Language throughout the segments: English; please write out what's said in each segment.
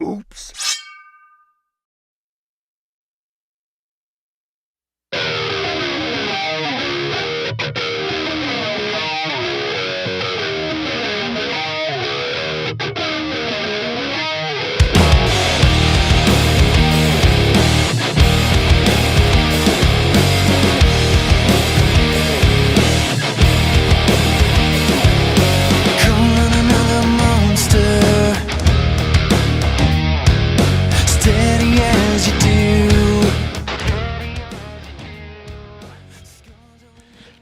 Oops.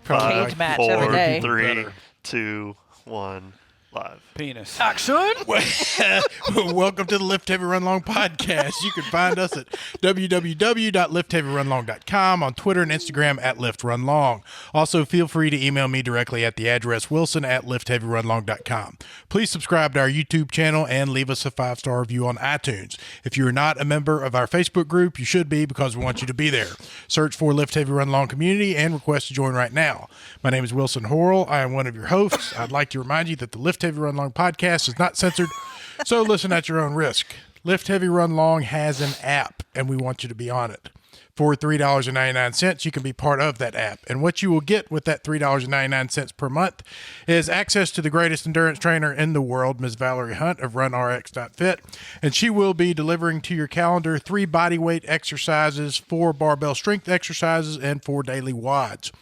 Cage match every day. 3, 2, 1, live. Penis. Action! Welcome to the Lift Heavy Run Long podcast. You can find us at www.liftheavyrunlong.com, on Twitter and Instagram at liftrunlong. Also, feel free to email me directly at the address wilson@liftheavyrunlong.com. Please subscribe to our YouTube channel and leave us a 5-star review on iTunes. If you are not a member of our Facebook group, you should be, because we want you to be there. Search for Lift Heavy Run Long Community and request to join right now. My name is Wilson Horrell. I am one of your hosts. I'd like to remind you that the Lift Heavy Run Long podcast is not censored, so listen at your own risk. Lift Heavy Run Long has an app, and we want you to be on it. For $3.99, you can be part of that app. And what you will get with that $3.99 per month is access to the greatest endurance trainer in the world, Ms. Valerie Hunt of RunRx.fit. And she will be delivering to your calendar 3 bodyweight exercises, 4 barbell strength exercises, and 4 daily WODs.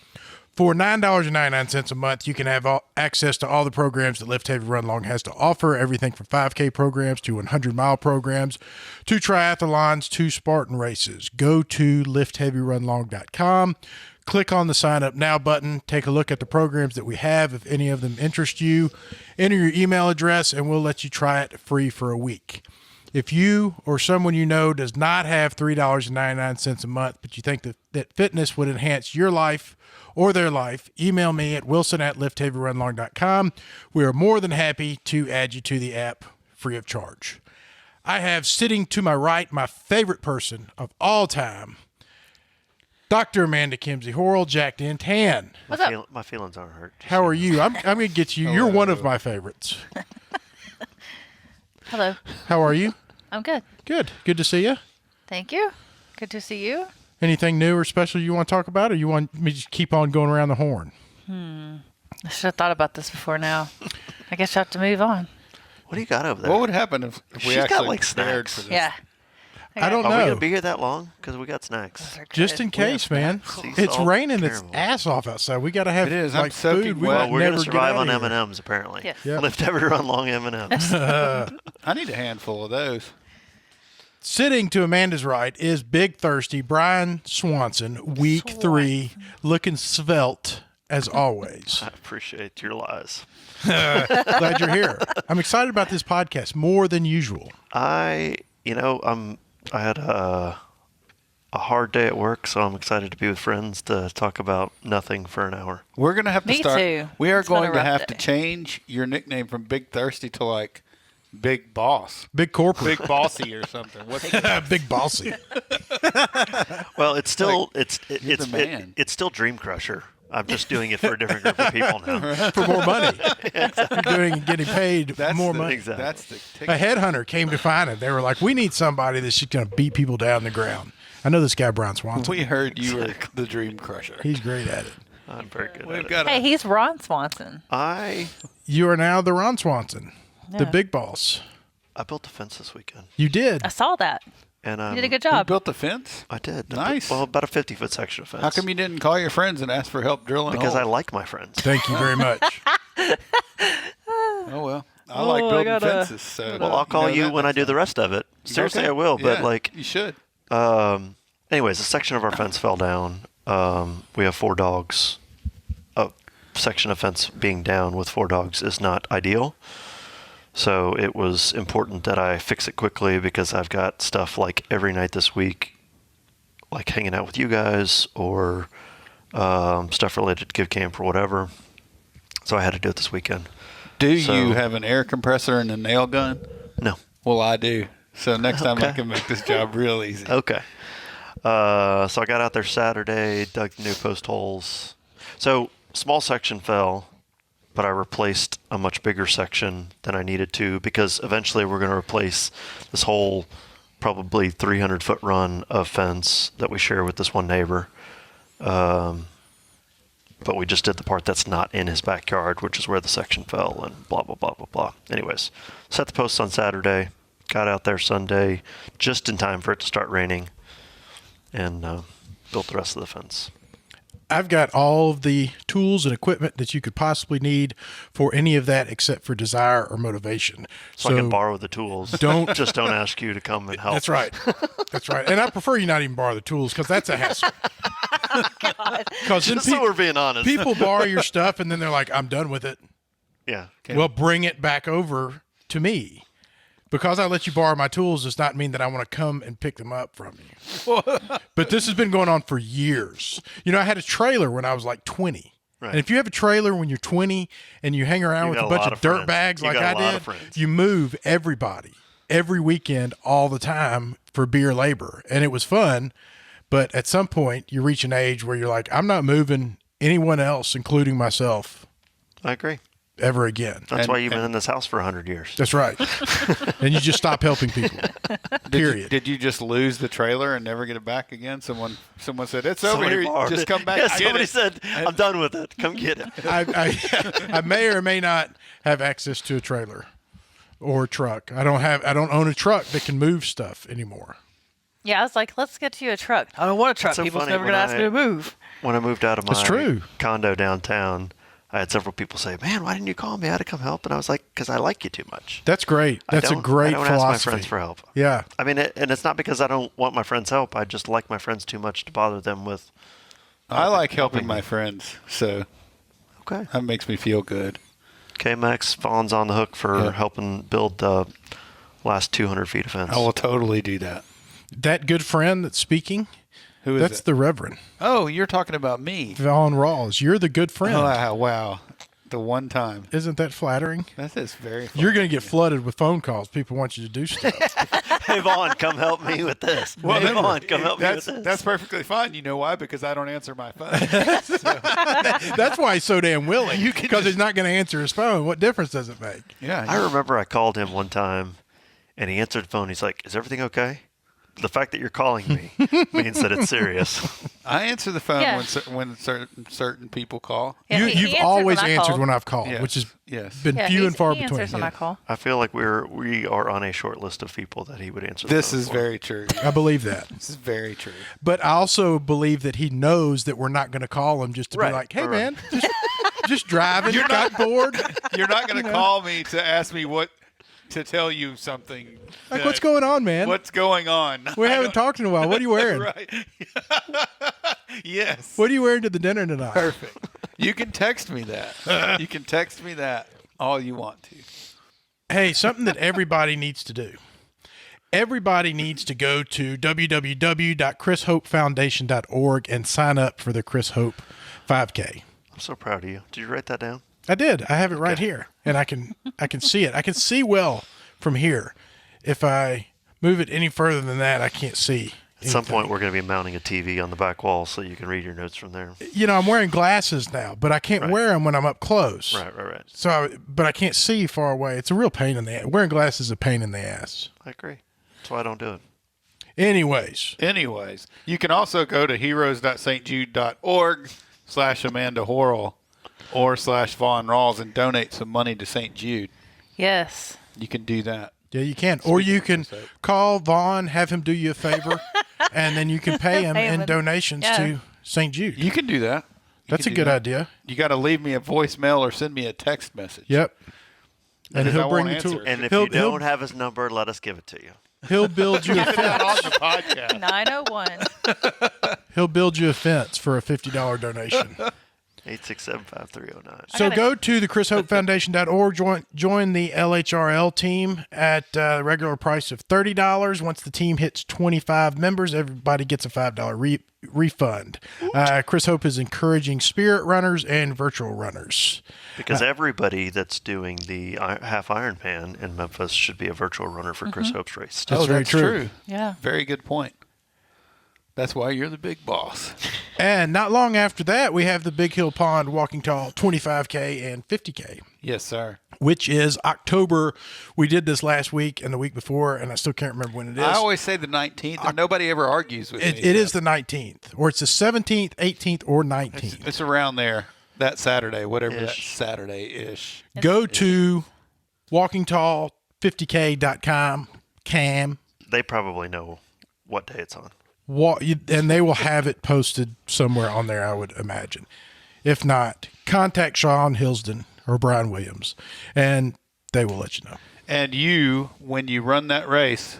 For $9.99 a month, you can have access to all the programs that Lift Heavy Run Long has to offer, everything from 5K programs to 100-mile programs to triathlons to Spartan races. Go to liftheavyrunlong.com, click on the Sign Up Now button, take a look at the programs that we have. If any of them interest you, enter your email address, and we'll let you try it free for a week. If you or someone you know does not have $3.99 a month, but you think that fitness would enhance your life or their life, email me at wilson@liftheavyrunlong.com. We are more than happy to add you to the app free of charge. I have sitting to my right my favorite person of all time, Dr. Amanda Kimsey Horrell, jacked in tan. My feelings aren't hurt. How are you? I'm going to get you. You're one of my favorites. Hello. How are you? I'm good. Good. Good to see you. Thank you. Good to see you. Anything new or special you want to talk about, or you want me to just keep on going around the horn? I should have thought about this before now. I guess I have to move on. What do you got over there? What would happen if we She's actually got, like, prepared snacks. for this? Yeah. I don't Are we know. going to be here that long? Because we got snacks. Those are Just good. in case, man. Sea It's salt raining its caramel. ass off outside. We got to have It is. I'm like soaking food. We wet. might Well, we're going never to get survive out on of here. M&Ms, apparently. Yes. Yep. Lift Heavy Run Long M&Ms. I need a handful of those. Sitting to Amanda's right is Big Thirsty Brian Swanson, week 3, looking svelte as always. I appreciate your lies. Glad you're here. I'm excited about this podcast more than usual. I had a hard day at work, so I'm excited to be with friends to talk about nothing for an hour. We're going to have to Me start. too. We are It's been a going to rough have to day. change your nickname from Big Thirsty to like Big Boss. Big corporate. Big Bossy or something. What's Big bossy. Well, it's still you're the man. it's still Dream Crusher. I'm just doing it for a different group of people now. For more money. You're getting paid more money. Exactly. That's the A ticket. headhunter came to find it. They were like, we need somebody that's just going to beat people down on the ground. I know this guy, Brian Swanson. We heard you were the Dream Crusher. He's great at it. I'm very good We've at it. got Hey, he's Ron Swanson. You are now the Ron Swanson, the Yeah. big boss. I built a fence this weekend, You did. I saw that. and You did a good You job. built the fence? I did. Nice. Well, about a 50-foot section of fence. How come you didn't call your friends and ask for help drilling? Because a I hole? like my friends. Thank you very much. Oh well, I like I building gotta- fences. So Well, I'll call you that when I much. do the rest of it. Seriously, Okay. I will. But Yeah, you should. anyways, a section of our fence fell down. We have 4 dogs. A section of fence being down with 4 dogs is not ideal. So it was important that I fix it quickly because I've got stuff like every night this week, like hanging out with you guys or stuff related to Give Camp or whatever. So I had to do it this weekend. Do So- you have an air compressor and a nail gun? No. Well, I do. So next time I Okay. can make this job real easy. Okay. So I got out there Saturday, dug the new post holes. So small section fell. but I replaced a much bigger section than I needed to because eventually we're going to replace this whole probably 300-foot run of fence that we share with this one neighbor. But we just did the part that's not in his backyard, which is where the section fell and blah, blah, blah, blah, blah. Anyways, set the posts on Saturday, got out there Sunday just in time for it to start raining, and built the rest of the fence. I've got all of the tools and equipment that you could possibly need for any of that except for desire or motivation. So I can borrow the tools. Don't ask you to come and help. That's right. That's right. And I prefer you not even borrow the tools because that's a hassle. Because Just so we're being honest. People borrow your stuff and then they're like, I'm done with it. Yeah. Okay. Well, bring it back over to me. Because I let you borrow my tools does not mean that I want to come and pick them up from you. But this has been going on for years. You know, I had a trailer when I was like 20. Right. And if you have a trailer when you're 20 and you hang around with a bunch of dirt bags like I did, you move everybody every weekend all the time for beer labor. And it was fun. But at some point, you reach an age where you're like, I'm not moving anyone else, including myself, I agree. ever again. That's why you've been in this house for 100 years. That's right. And you just stop helping people. Period. Did you just lose the trailer and never get it back again? Someone said, it's over Somebody here. borrowed Just it. come back. Yeah, and get somebody it." said, I'm done with it. Come get it. I may or may not have access to a trailer or a truck. I don't own a truck that can move stuff anymore. Yeah, I was like, let's get you a truck. I don't want a truck. That's so People's funny. never going to ask me to move. When I moved out of That's my true. condo downtown, I had several people say, man, why didn't you call me? I had to come help. And I was like, because I like you too much. That's great. That's a great I don't philosophy. ask my friends for help. Yeah. I mean, and it's not because I don't want my friends' help. I just like my friends too much to bother them with. I like helping my friends, so Okay. that makes me feel good. Okay, Max, Vaughn's on the hook for helping build the last 200 feet of fence. I will totally do that. That good friend that's speaking, Who is that's it? the Reverend Oh, you're talking about me. Vaughn Rawls. You're the good friend. Oh, wow. The one time. Isn't that flattering? That is very fun. You're going to get flooded with phone calls. People want you to do stuff. Hey, Vaughn, come help me with this. Hey, Vaughn, come help me with this. That's perfectly fine. You know why? Because I don't answer my phone. That's why he's so damn willing. Because he's not going to answer his phone. What difference does it make? Yeah. I remember I called him one time, and he answered the phone. He's like, is everything okay? The fact that you're calling me means that it's serious. I answer the phone Yeah. when certain people call. Yeah, You've he answered always when I answered called. when I've called, Yes. which has Yes. been Yeah, few and far he between. answers when I call. I feel like we are on a short list of people that he would answer the This phone is for. very true. I believe that. This is very true. But I also believe that he knows that we're not going to call him just to Right, be like, hey, right. man, just driving. You got bored. You're not going to call me to ask me to tell you something. Like, that- what's going on, man? What's going on? We I haven't don't- talked in a while. What are you wearing? Right. Yes. What are you wearing to the dinner tonight? Perfect. You can text me that. You can text me that all you want to. Hey, something that everybody needs to do. Everybody needs to go to www.chrishopefoundation.org and sign up for the Chris Hope 5K. I'm so proud of you. Did you write that down? I did. I have it right here, and I can see it. I can see well from here. If I move it any further than that, I can't see. At some anything. point, we're going to be mounting a TV on the back wall so you can read your notes from there. You know, I'm wearing glasses now, but I can't wear them when I'm up close. Right. So, but I can't see far away. It's a real pain in the ass. Wearing glasses is a pain in the ass. I agree. That's why I don't do it. Anyways, you can also go to heroes.stjude.org/Amanda Horrell or /Vaughn Rawls and donate some money to St. Jude. Yes. You can do that. yeah, you can. Or you can call Vaughn, have him do you a favor, and then you can pay him Pay him in in- donations yeah. to St. Jude. You can do that. That's a good idea. You got to leave me a voicemail or send me a text message. Yep. And Because I he'll bring won't the tool. answer. And if He'll- you don't have his number, let us give it to you. He'll build you a Get that fence. on the podcast. 901. He'll build you a fence for a $50 donation. 867-5309. So go to the ChrisHopeFoundation.org. Join the LHRL team at the regular price of $30. Once the team hits 25 members, everybody gets a $5 refund. Chris Hope is encouraging spirit runners and virtual runners. Because everybody that's doing the half Ironman in Memphis should be a virtual runner for Chris Hope's race. That's very true. Yeah. Very good point. That's why you're the big boss. And not long after that, we have the Big Hill Pond Walking Tall 25K and 50K, Yes, sir. which is October. We did this last week and the week before, and I still can't remember when it is. I always say the 19th, and nobody ever argues with me. It is the 19th, or it's the 17th, 18th, or 19th. It's around there. That Saturday, whatever that Ish. Saturday-ish. Go to walkingtall50k.com, Cam, They probably know what day it's on. and they will have it posted somewhere on there, I would imagine. If not, contact Sean Hilsden or Brian Williams, and they will let you know. And you, when you run that race,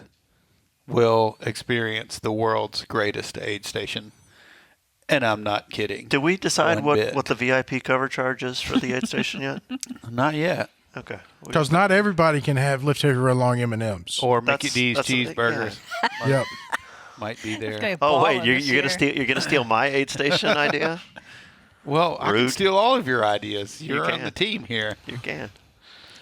will experience the world's greatest aid station. And I'm not kidding. Did we decide One bit. what the VIP cover charge is for the aid station yet? Not yet. Okay. Because not everybody can have Lift Heavy Run Long M&Ms. Or Mickey That's- D's that's the thing, cheeseburgers Yep. might be It's gonna there. be Oh wait, balling you're this gonna year. steal my aid station idea? Well, I can Rude. steal all of your ideas. You're on can. the team here. You can.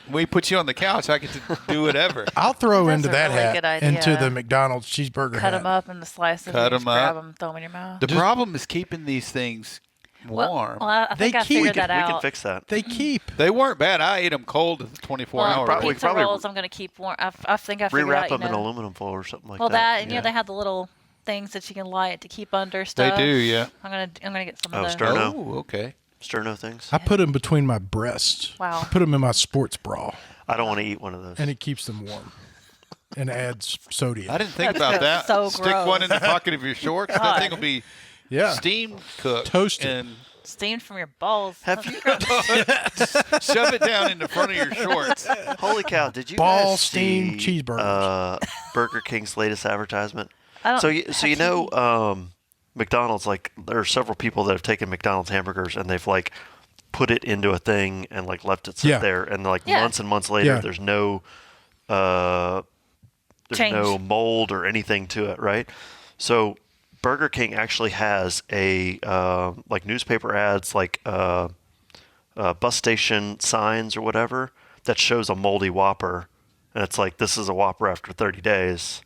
We put you on the couch. I get to do whatever. I'll throw That's into a that really hat, good idea. into the McDonald's cheeseburger Cut hat. them up into slices. Cut and just 'em grab up. them, throw them in your mouth. The problem is keeping these things Well, warm. I think They I keep- figured that We out. can fix that. They keep. They weren't bad. I ate them cold at the 24 Well, hour. probably- pizza probably rolls I'm going to keep warm. I think I figured Rewrap out, them in aluminum foil or something like well, that. and they have the little things that you can light to keep under stuff. They do, yeah. I'm gonna get some Oh, of those. Sterno. Oh, okay. Sterno things. I put them between my breasts. Wow. I put them in my sports bra, I don't want to eat one of those. and it keeps them warm and adds sodium. I didn't think about that. so Stick gross. one in the pocket of your shorts. That God. thing will be Yeah. steam cooked. Toasted. And Steamed from your balls. Have you? shove it down in the front of your shorts. Holy cow! Did you Ball guys steamed see, cheeseburgers. Burger King's latest advertisement? I don't So have you know, TV. McDonald's, like, there are several people that have taken McDonald's hamburgers and they've like put it into a thing and like left it sit Yeah. there, and like Yeah. months and months later, Yeah. there's no Change. no mold or anything to it, right? So Burger King actually has a like newspaper ads, like bus station signs or whatever, that shows a moldy Whopper, and it's like, this is a Whopper after 30 days.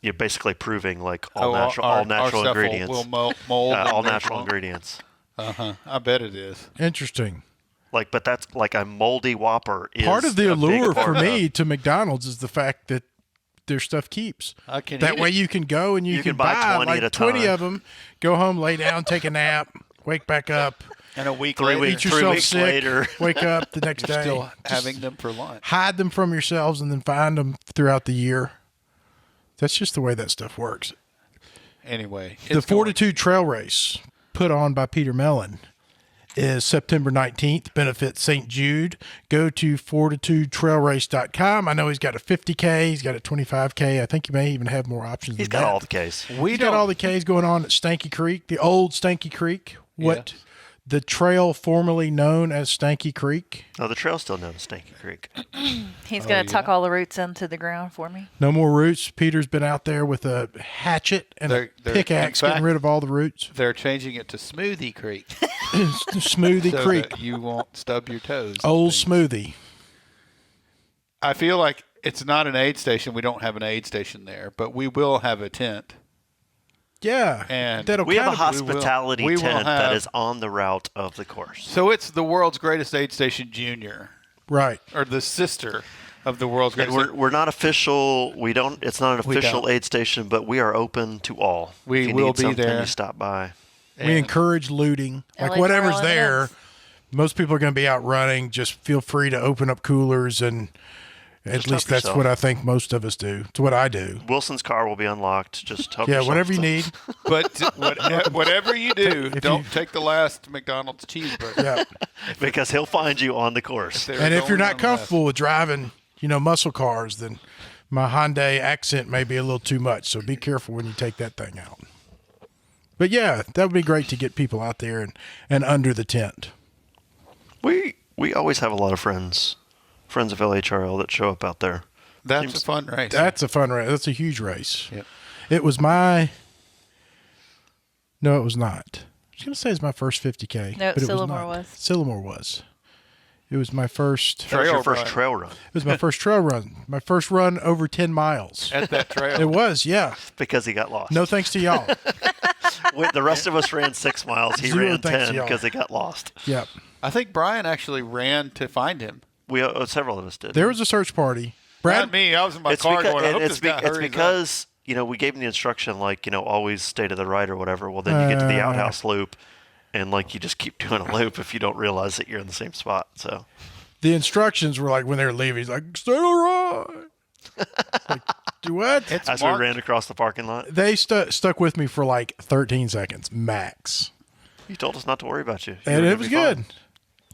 You're basically proving like all natural our natural stuff ingredients, will mold. all natural ingredients. I bet it is. Interesting. Like, but that's like a moldy Whopper. Is Part of the a big allure for part me of- to McDonald's is the fact that their stuff keeps. I can That eat way it. you can go and you can buy 20 like at a 20 time. of them, go home, lay down, take a nap, wake back up, And a week 3 later, weeks- eat 3 yourself weeks sick, later. wake up the next you're day. still Just having them for lunch. hide them from yourselves and then find them throughout the year. That's just the way that stuff works. Anyway, The it's going- Fortitude Trail Race, put on by Peter Mellon, is September 19th, benefit St. Jude. Go to fortitudetrailrace.com. I know he's got a 50K, he's got a 25K. I think he may even have more options He's than got that. all the case. We He's don't. got all the Ks going on at Stanky Creek, the old Stanky Creek, what Yes. the trail formerly known as Stanky Creek. Oh, the trail's still known as Stanky Creek. He's going to tuck yeah. all the roots into the ground for me. No more roots. Peter's been out there with a hatchet and They're- a pickaxe in fact- getting rid of all the roots. They're changing it to Smoothie Creek, Smoothie so Creek. that you won't stub your toes. Old Smoothie. I feel like it's not an aid station. We don't have an aid station there, but we will have a tent. Yeah. And that'll We have a kind of- hospitality we will tent that have- is on the route of the course. So it's the world's greatest aid station junior, Right. or the sister of the world's And greatest. we're not official. We don't. It's not an We official don't. aid station, but we are open to all. We if you will need be something, there. You stop by. We encourage looting. Like LHRL whatever's there, M&Ms. most people are going to be out running. Just feel free to open up coolers, and at Just least help that's yourself. what I think most of us do. It's what I do. Wilson's car will be unlocked. Just help Yeah, yourself whatever you to- need. But whatever you do, don't take the last McDonald's cheeseburger. Yeah. because he'll find you on the course. There's And if you're only not one comfortable with driving, muscle cars, then my Hyundai Accent may be a little too much. So be careful when you take that thing out. But yeah, that would be great to get people out there and under the tent. We always have a lot of friends of LHRL that show up out there. That's Seems- a fun race. That's a fun race. That's a huge race. Yep. It was my. No, it was not. I was going to say it's my first 50K. No, but it Sillamore not. was. Sillamore was. It was my first. That was your Trail first run. trail run. It was my first trail run. My first run over 10 miles. At that trail. It was, yeah. Because he got lost. No thanks to y'all. The rest of us ran 6 miles. He Zero ran thanks to 10 y'all. because he got lost. Yep. I think Brian actually ran to find him. We several of us did. There was a search party. Brad, Not me. I was in my It's car because, going, I hope it's, this guy it's hurries up. because we gave him the instruction always stay to the right or whatever. Well, then you get to the outhouse loop, and you just keep doing a loop if you don't realize that you're in the same spot. So the instructions were like when they were leaving, he's like, stay to the right. Like, do what? It's as marked. we ran across the parking lot, They stuck with me for like 13 seconds max. you told us not to worry about you. You And were it gonna was be fine. good.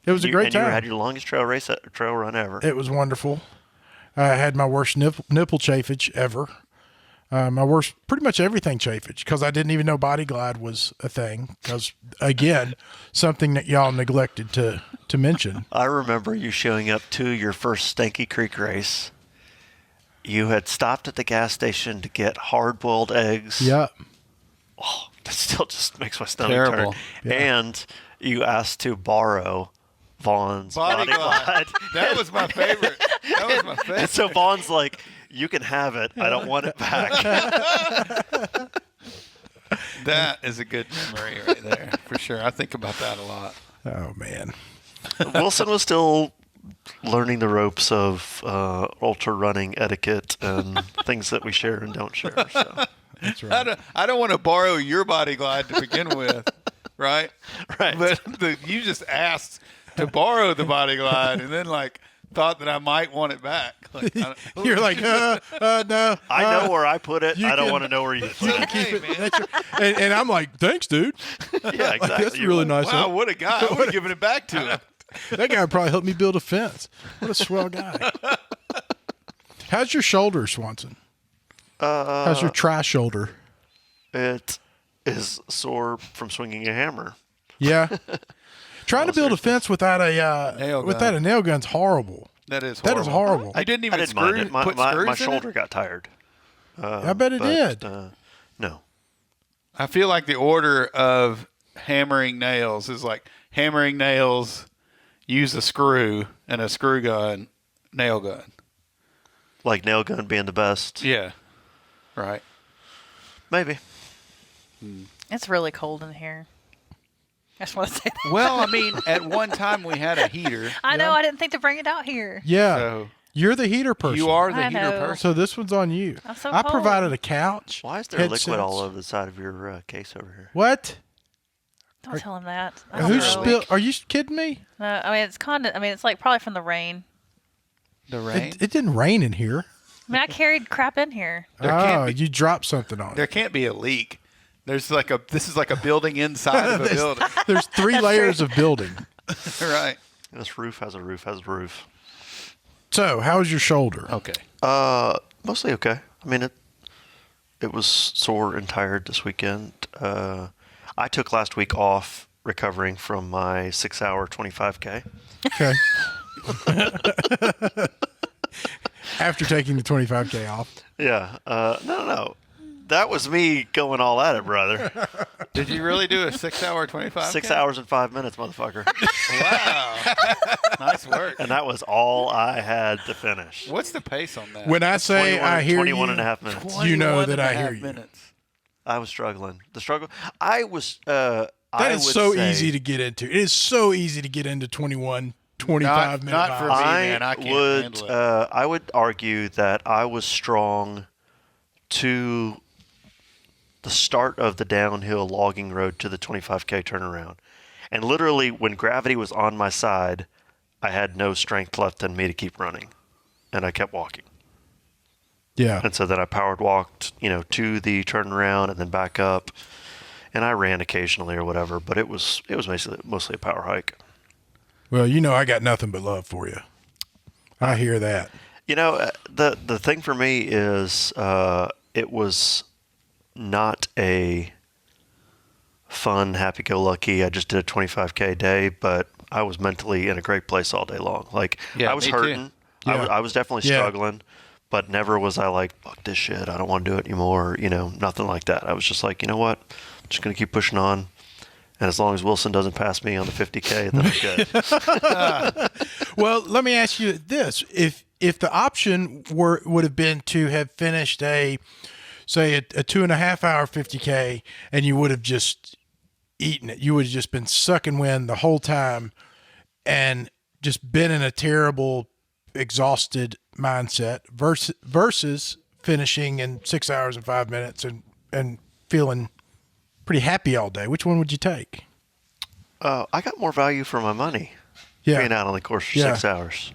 It was a great And you time. had your longest trail run ever. It was wonderful. I had my worst nipple chafage ever. My worst, pretty much everything chafage, because I didn't even know body glide was a thing. Because, again, something that y'all neglected to mention. I remember you showing up to your first Stanky Creek race. You had stopped at the gas station to get hard-boiled eggs. Yep. Oh, that still just makes my stomach Terrible. turn. Yeah. And you asked to borrow Vaughn's Body body glide. glide. That was my favorite. That was my favorite. And so Vaughn's like, you can have it. I don't want it back. That is a good memory right there, for sure. I think about that a lot. Oh, man. Wilson was still learning the ropes of ultra running etiquette and things that we share and don't share. So. That's right. I don't want to borrow your body glide to begin with, right? Right. But you just asked to borrow the body glide and then thought that I might want it back. You're like, no. I know where I put it. you I don't can- want to know where you put it. Hey, man. That's and I'm like, thanks, dude. Yeah, exactly. That's really nice. Wow, Huh? what a guy. I would have given it back to him. That guy probably helped me build a fence. What a swell guy. How's your shoulder, Swanson? How's your shoulder? It is sore from swinging a hammer. Yeah. Trying to build a fence without a Nail gun. without a nail gun's horrible. That is That horrible. is horrible. You didn't I even didn't mind screw, it. My, put my, screws my in shoulder it? got tired. I bet it did. No. I feel like the order of hammering nails is like hammering nails, use a screw, and a screw gun, nail gun. Like nail gun being the best. Yeah. Right. Maybe. It's really cold in here. I just want to say that. Well, I mean, at one time we had a heater. I know. I didn't think to bring it out here. Yeah. So You're the heater person. you are the I heater know. person. So this one's on you. I'm so I cold. provided a couch. Why is there liquid headsets. all over the side of your case over here? What? Don't tell him that. I Who don't know. spilled? Are you kidding me? No, I mean, it's I mean, it's probably from the rain. The rain. It didn't rain in here. I mean, I carried crap in here. There can't Oh, be- you dropped something on There it. can't be a leak. This is like a building inside of a building. There's 3 layers of building. Right. This roof has a roof. So, how's your shoulder? Okay. Mostly okay. I mean, it was sore and tired this weekend. I took last week off recovering from my 6-hour 25K. Okay. After taking the 25K off. Yeah. No. That was me going all at it, brother. Did you really do a 6-hour 25? 6 hours and 5 minutes, motherfucker. Wow. Nice work. And that was all I had to finish. What's the pace on that? When I say I hear 21 you, and a half minutes. you know 21 that and I a hear half you. minutes. I was struggling. The struggle. I was. That is so easy to get into. It is so easy to get into 21, 25 minute not for miles. me. I man, I can't would. handle it. I would argue that I was strong to the start of the downhill logging road to the 25K turnaround, and literally when gravity was on my side, I had no strength left in me to keep running, and I kept walking. Yeah. And so then I powered walked, to the turnaround and then back up, and I ran occasionally or whatever. But it was mostly a power hike. Well, I got nothing but love for you. I hear that. The thing for me is it was not a fun, happy-go-lucky. I just did a 25K day, but I was mentally in a great place all day long. Yeah, I was me too. hurting. Yeah. I was definitely Yeah. struggling. But never was I like, fuck this shit, I don't want to do it anymore, nothing like that. I was just like, you know what, I'm just going to keep pushing on. And as long as Wilson doesn't pass me on the 50K, then I'm good. Well, let me ask you this: if the option would have been to have finished a 2.5 hour 50K, and you would have just eaten it, you would have just been sucking wind the whole time, and just been in a terrible, exhausted mindset versus finishing in 6 hours and 5 minutes and feeling pretty happy all day. Which one would you take? I got more value for my money being out on the course for 6 hours.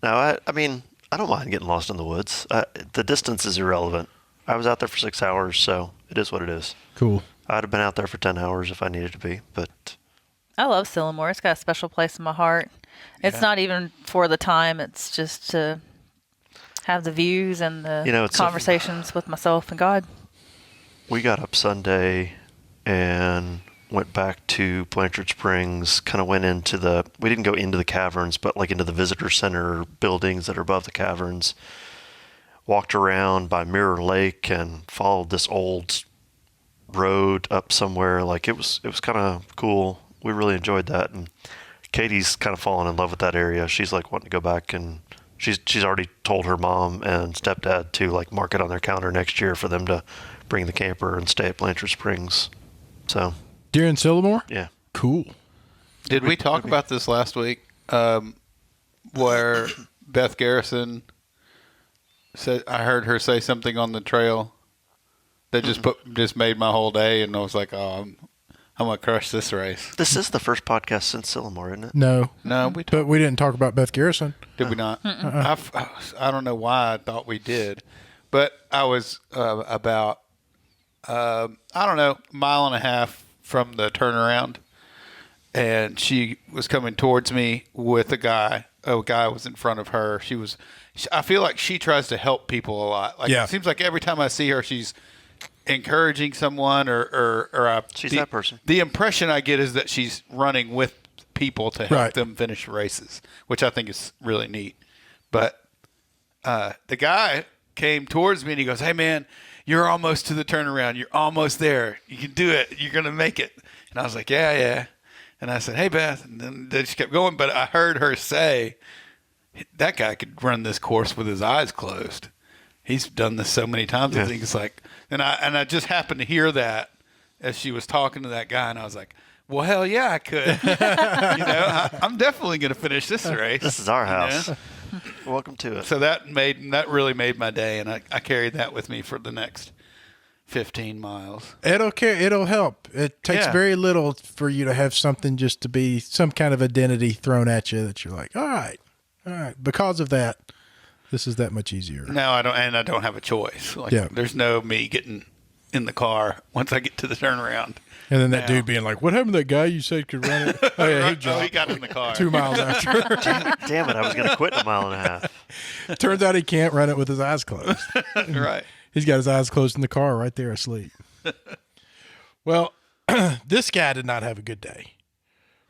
Now, I mean, I don't mind getting lost in the woods. The distance is irrelevant. I was out there for 6 hours, so it is what it is. Cool. I'd have been out there for 10 hours if I needed to be, but... I love Sillamore. It's got a special place in my heart. It's not even for the time. It's just to have the views and the conversations with myself and God. We got up Sunday and went back to Blanchard Springs, kind of went into we didn't go into the caverns, but like into the visitor center buildings that are above the caverns. Walked around by Mirror Lake and followed this old road up somewhere. Like it was kind of cool. We really enjoyed that. And Katie's kind of fallen in love with that area. She's like wanting to go back, and she's already told her mom and stepdad to like mark it on their calendar next year for them to bring the camper and stay at Blanchard Springs. So Deer in Sillamore? Yeah. Cool. Did we talk about this last week? Where Beth Garrison said, I heard her say something on the trail that just made my whole day, and I was like, oh, I'm gonna crush this race. This is the first podcast since Sillamore, isn't it? No, but we didn't talk about Beth Garrison. Did we not? I don't know why I thought we did, but I was about I don't know, a mile and a half from the turnaround, and she was coming towards me with a guy. A guy was in front of her. I feel like she tries to help people a lot. Like it seems like every time I see her, she's encouraging someone or she's that person. The impression I get is that she's running with people to help them finish races, which I think is really neat. But the guy came towards me and he goes, "Hey man, you're almost to the turnaround. You're almost there. You can do it. You're going to make it." And I was like, yeah. And I said, "Hey Beth." And then they just kept going. But I heard her say, that guy could run this course with his eyes closed. He's done this so many times. I think it's like, and I just happened to hear that as she was talking to that guy, and I was like, well, hell yeah, I could. I'm definitely going to finish this race. This is our house. Welcome to it. So that really made my day, and I carried that with me for the next 15 miles. It'll help. It takes very little for you to have something just to be some kind of identity thrown at you that you're like, all right. Because of that, this is that much easier. No, I don't, and I don't have a choice. There's no me getting in the car once I get to the turnaround. And then that dude being like, "What happened to that guy you said could run it?" Oh yeah, he got in the car 2 miles after. Damn it! I was going to quit in a mile and a half. Turns out he can't run it with his eyes closed. Right. He's got his eyes closed in the car right there asleep. Well, this guy did not have a good day.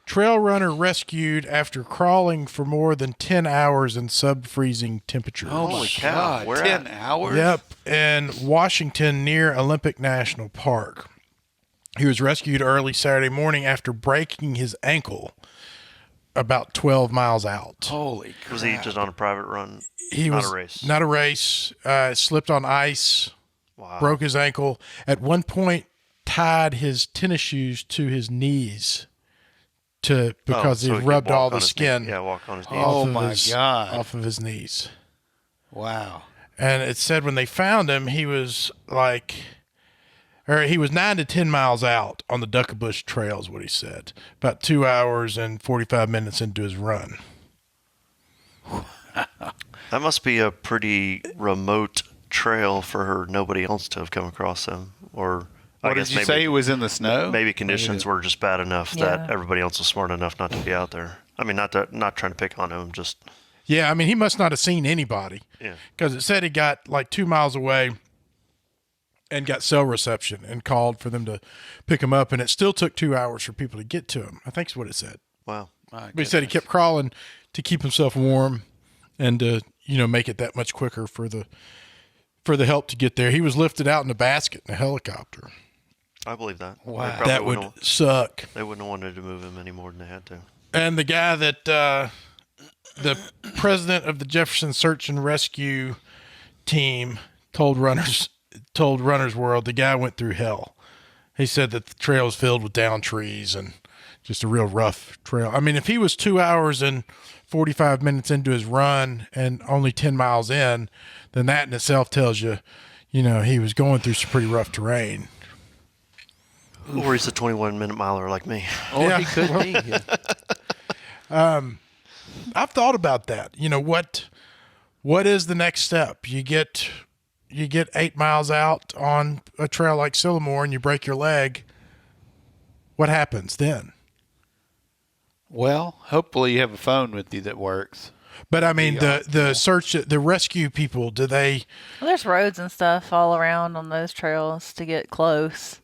Trail runner rescued after crawling for more than 10 hours in sub-freezing temperatures. Oh, my God. 10 hours? Yep. In Washington near Olympic National Park. He was rescued early Saturday morning after breaking his ankle about 12 miles out. Holy crap. Was he just on a private run? Not a race. Not a race. Slipped on ice. Wow. Broke his ankle. At one point, tied his tennis shoes to his knees because he rubbed all the skin. Walk on his knees. Oh my God. Off of his knees. Wow. And it said when they found him, he was 9 to 10 miles out on the Duckabush Trail is what he said. About 2 hours and 45 minutes into his run. That must be a pretty remote trail for nobody else to have come across him. Or What did you say? He was in the snow? Maybe conditions were just bad enough that everybody else was smart enough not to be out there. I mean, not trying to pick on him, just... Yeah, I mean, he must not have seen anybody. Yeah. Because it said he got like 2 miles away and got cell reception and called for them to pick him up, and it still took 2 hours for people to get to him. I think is what it said. Wow. But he said he kept crawling to keep himself warm and to, make it that much quicker for the help to get there. He was lifted out in a basket in a helicopter. I believe that. Wow. That would suck. They wouldn't have wanted to move him any more than they had to. And the guy that the president of the Jefferson Search and Rescue team told Runner's World, the guy went through hell. He said that the trail was filled with downed trees and just a real rough trail. I mean, if he was 2 hours and 45 minutes into his run and only 10 miles in, then that in itself tells you, he was going through some pretty rough terrain. Or he's a 21-minute miler like me. Or he could be. Yeah. I've thought about that. What is the next step? You get 8 miles out on a trail like Sylamore and you break your leg. What happens then? Well, hopefully you have a phone with you that works. But I mean, the rescue people, do they? Well, there's roads and stuff all around on those trails to get close,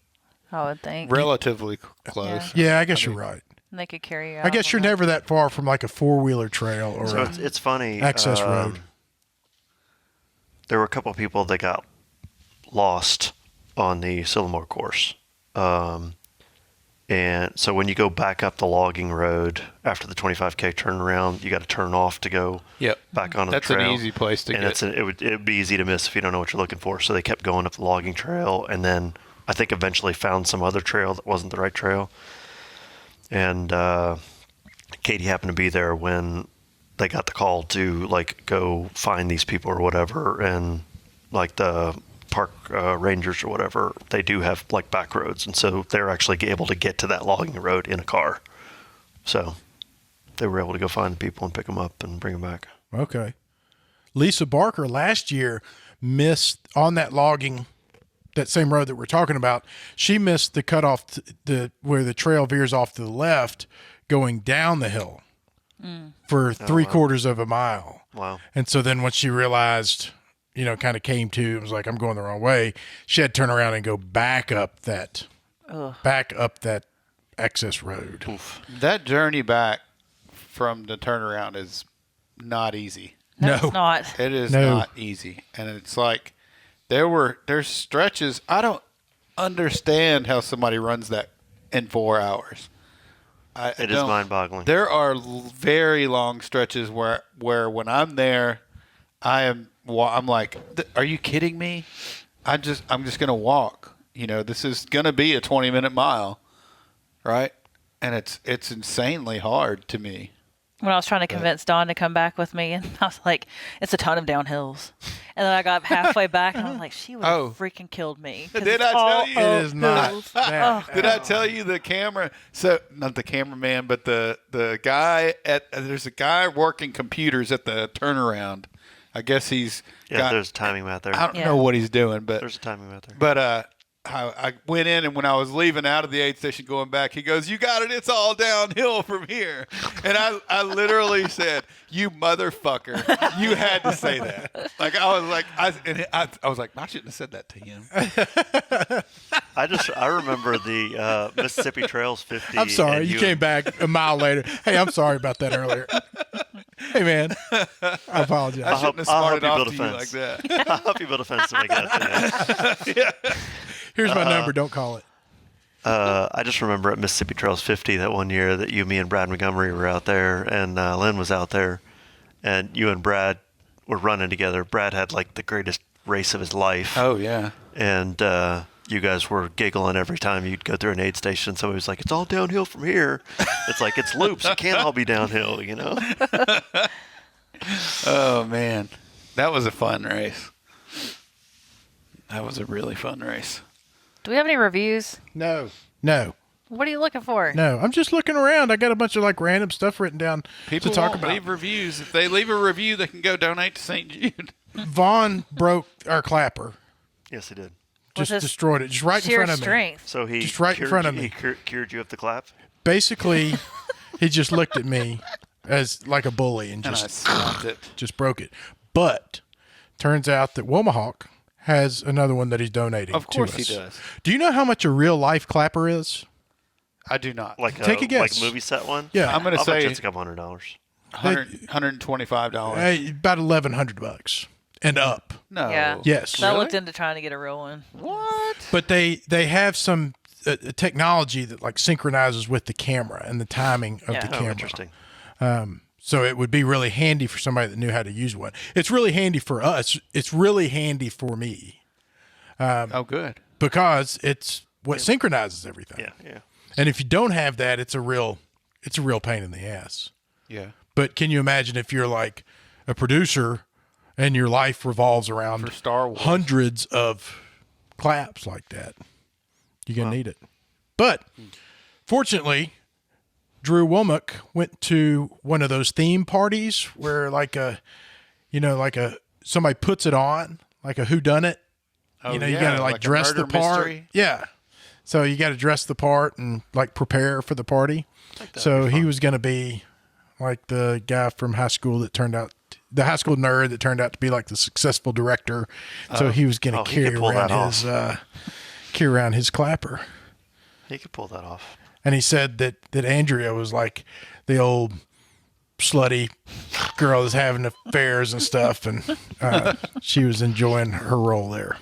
I would think. Relatively close. Yeah, I guess you're right. And they could carry you out. I guess you're never that far from like a 4-wheeler trail or So it's funny. access road. There were a couple of people that got lost on the Sylamore course. And so when you go back up the logging road after the 25K turnaround, you got to turn off to go back onto the trail. That's an easy place to get. And it would be easy to miss if you don't know what you're looking for. So they kept going up the logging trail, and then I think eventually found some other trail that wasn't the right trail. And Katie happened to be there when they got the call to like go find these people or whatever, and like the park rangers or whatever, they do have like back roads, and so they're actually able to get to that logging road in a car. So they were able to go find the people and pick them up and bring them back. Okay. Lisa Barker last year missed on that logging, that same road that we're talking about. She missed the cutoff, where the trail veers off to the left, going down the hill for 3/4 of a mile. Wow. And so then when she realized, kind of came to, it was like, I'm going the wrong way, she had to turn around and go back up that access road. Oof. That journey back from the turnaround is not easy. No, it's not. It is not easy. And it's like there's stretches. I don't understand how somebody runs that in 4 hours. It is mind-boggling. There are very long stretches where when I'm there, I'm like, are you kidding me? I'm just going to walk. This is going to be a 20-minute mile, right? And it's insanely hard to me. When I was trying to convince Dawn to come back with me, and I was like, it's a ton of downhills. And then I got halfway back, and I was like, she would have freaking killed me. Did I tell you? It is not. Did I tell you the camera? So not the cameraman, but the guy there's a guy working computers at the turnaround. I guess he's there's a timing mat there. I don't know what he's doing, but there's a timing mat there. But I went in, and when I was leaving out of the aid station going back, he goes, "You got it. It's all downhill from here." And I literally said, "You motherfucker! You had to say that." Like I was like, I shouldn't have said that to him. I remember the Mississippi Trails 50. I'm sorry. You came back a mile later. Hey, I'm sorry about that earlier. Hey, man. I apologize. I shouldn't have smarted off to you like that. I'll help you build a fence to make that. Yeah. Here's my number. Don't call it. I just remember at Mississippi Trails 50 that one year that you, me, and Brad Montgomery were out there, and Lynn was out there, and you and Brad were running together. Brad had like the greatest race of his life. Oh, yeah. And you guys were giggling every time you'd go through an aid station. Somebody was like, "It's all downhill from here." It's like, it's loops. It can't all be downhill, Oh, man. That was a fun race. That was a really fun race. Do we have any reviews? No. What are you looking for? No, I'm just looking around. I got a bunch of like random stuff written down People to talk won't about. leave reviews. If they leave a review, they can go donate to St. Jude. Vaughn broke our clapper. Yes, he did. Just destroyed it. Just right in sheer front of me. strength. So he Just right in front of me. He cured you of the clap? Basically, he just looked at me as like a bully and And I just slapped it. just broke it. But turns out that Womahawk has another one that he's donating to us. Of course he does. Do you know how much a real life clapper is? I do not. Take a guess. Like a movie set one? Yeah. I'm going to I'll bet say you it's a couple $100. $125. About $1,100 and up. No. Yeah. Yes. I looked into trying to get a real one. What? But they have some a technology that like synchronizes with the camera and the timing of the camera. Interesting. So it would be really handy for somebody that knew how to use one. It's really handy for us. It's really handy for me. Good. Because it's what synchronizes everything. Yeah. And if you don't have that, it's a real pain in the ass. Yeah. But can you imagine if you're like a producer and your life revolves around For Star Wars. hundreds of claps like that? You're going to need it. But fortunately, Drew Womack went to one of those theme parties where somebody puts it on, like a whodunit. Oh, you got to like dress the part. Mystery. Yeah. So you got to dress the part and like prepare for the party. So he was going to be like the guy from high school the high school nerd that turned out to be like the successful director. So he was going to carry around his clapper. He could pull that off. And he said that Andrea was like the old slutty girl that's having affairs and stuff, and she was enjoying her role there.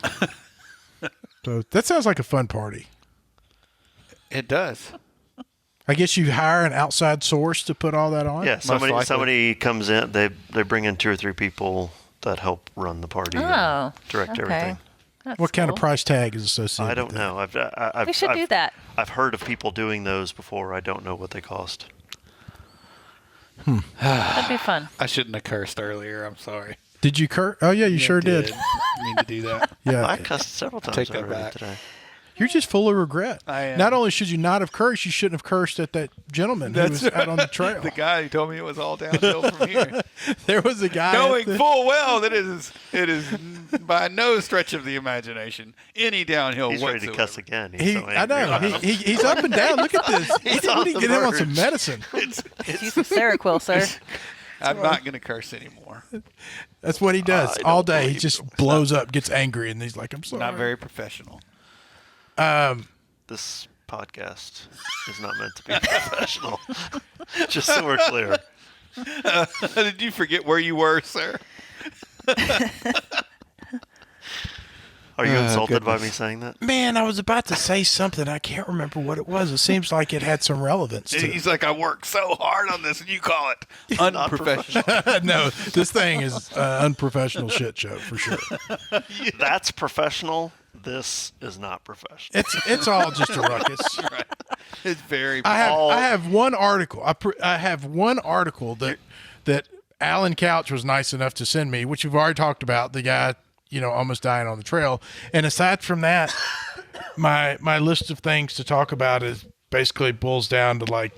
So that sounds like a fun party. It does. I guess you hire an outside source to put all that on? Yeah, somebody comes in, they bring in 2 or 3 people that help run the party and direct everything. That's what kind of price tag is associated I don't with know. We should do that. I've heard of people doing those before. I don't know what they cost. That'd be fun. I shouldn't have cursed earlier. I'm sorry. Did you curse? Oh, yeah, you sure did. Need to do that. Yeah. I cussed several times Take that already back. today. You're just full of regret. I am. Not only should you not have cursed, you shouldn't have cursed at that gentleman who was out on the trail. The guy who told me it was all downhill from here. There was a guy. Knowing full well that it is by no stretch of the imagination any downhill He's whatsoever. ready to cuss again. He's so angry. I know. He's up and down. Look at this. We need to get him on some medicine. Use some Seroquel, sir. I'm not going to curse anymore. That's what he does I all don't day. He believe just you. blows up, gets angry, and he's like, "I'm sorry." Not very professional. This podcast is not meant to be professional. Just so we're clear. Did you forget where you were, sir? Are you insulted by me saying that? Man, I was about to say something. I can't remember what it was. It seems like it had some relevance to He's like, I worked so hard on this, and you call it unprofessional. No, this thing is unprofessional shit show for sure. That's professional. This is not professional. It's all just a ruckus. Right. It's very. I have one article. I have one article that Alan Couch was nice enough to send me, which we've already talked about. The guy, almost dying on the trail. And aside from that, my list of things to talk about is basically boils down to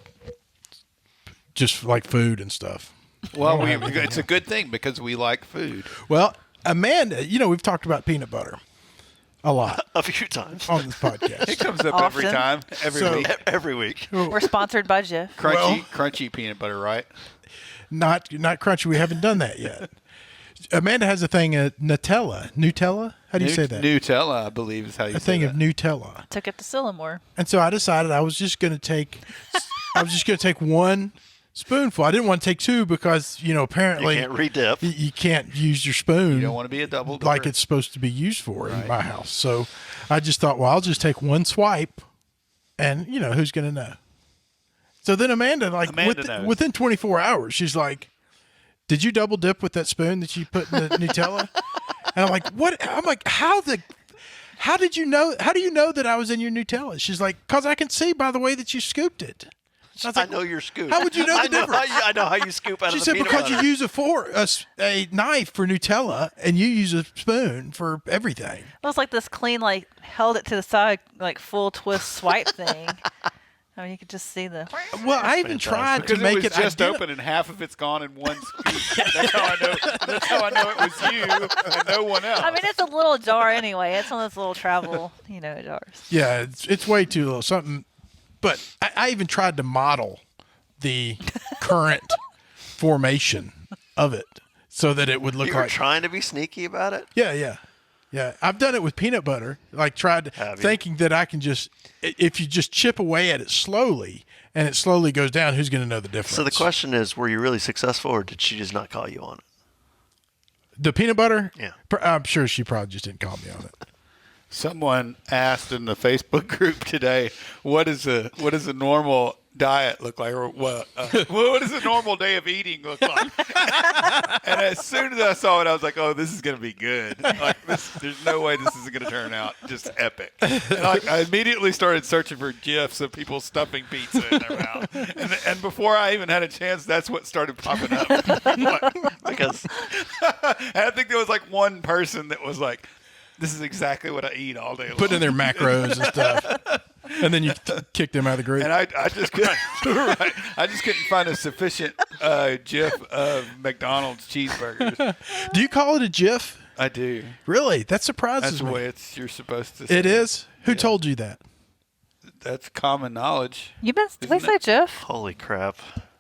just like food and stuff. Well, it's a good thing because we like food. Well, Amanda, we've talked about peanut butter a lot A few times. on this podcast. It comes up every Often. time, every week. Every week. We're sponsored by Jeff. Crunchy peanut butter, right? Not crunchy. We haven't done that yet. Amanda has a thing of Nutella. How do you say that? Nutella, I believe is how you say A thing that. of Nutella. Took it to Sillamore. And so I decided I was just going to take one spoonful. I didn't want to take 2 because, apparently You can't re-dip. you can't use your spoon. You don't want to be a double like dipper. it's supposed to be used for in my house. So I just thought, well, I'll just take one swipe and, who's going to know? So then Amanda knows. within 24 hours, she's like, did you double dip with that spoon that you put in the Nutella? And I'm like, what? I'm like, how did you know? How do you know that I was in your Nutella? She's like, because I can see by the way that you scooped it. I know your scoop. How would you know the difference? I know how you scoop out She of the said peanut because butter. you use a knife for Nutella and you use a spoon for everything. It was like this clean, held it to the side, full twist swipe thing. I mean, you could just see the. Well, I even tried to Because make it was just I did open and half of it's gone in one scoop. That's how I know it was you and no one else. I mean, it's a little jar anyway. It's one of those little travel, jars. Yeah, it's way too little. Something, but I even tried to model the current formation of it so that it would look You were like. trying to be sneaky about it? Yeah. I've done it with peanut butter. Thinking that I can just, if you just chip away at it slowly and it slowly goes down, who's going to know the difference? So the question is, were you really successful or did she just not call you on it? The peanut butter? Yeah. I'm sure she probably just didn't call me on it. Someone asked in the Facebook group today, what does a normal diet look like, or what does a normal day of eating look like? And as soon as I saw it, I was like, oh, this is going to be good. Like there's no way this is going to turn out just epic. And I immediately started searching for GIFs of people stuffing pizza in their mouth. And before I even had a chance, that's what started popping up. Because and I think there was like one person that was like, this is exactly what I eat all day long. Put in their macros and stuff. And then you kick them out of the group. And I just couldn't, I just couldn't find a sufficient GIF of McDonald's cheeseburgers. Do you call it a GIF? I do. Really? That surprises That's me. the way you're supposed to say it. Is? Who told you that? That's common knowledge. We say GIF. Holy crap.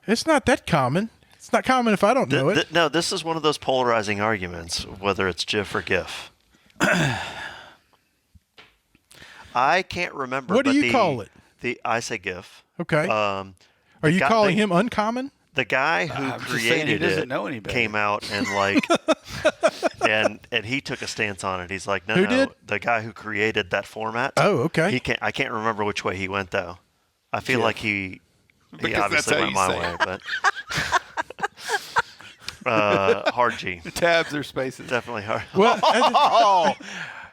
It's not that common. It's not common if I don't know it. No, this is one of those polarizing arguments, whether it's GIF or GIF. I can't remember. What do you call it? I say GIF. Okay. Are you calling him uncommon? The guy who created it came out and like, and he took a stance on it. He's like, no, did? The guy who created that format. Oh, okay. I can't remember which way he went though. I feel like he obviously went my way, but. Hard G. Tabs or spaces. Definitely hard. Well, now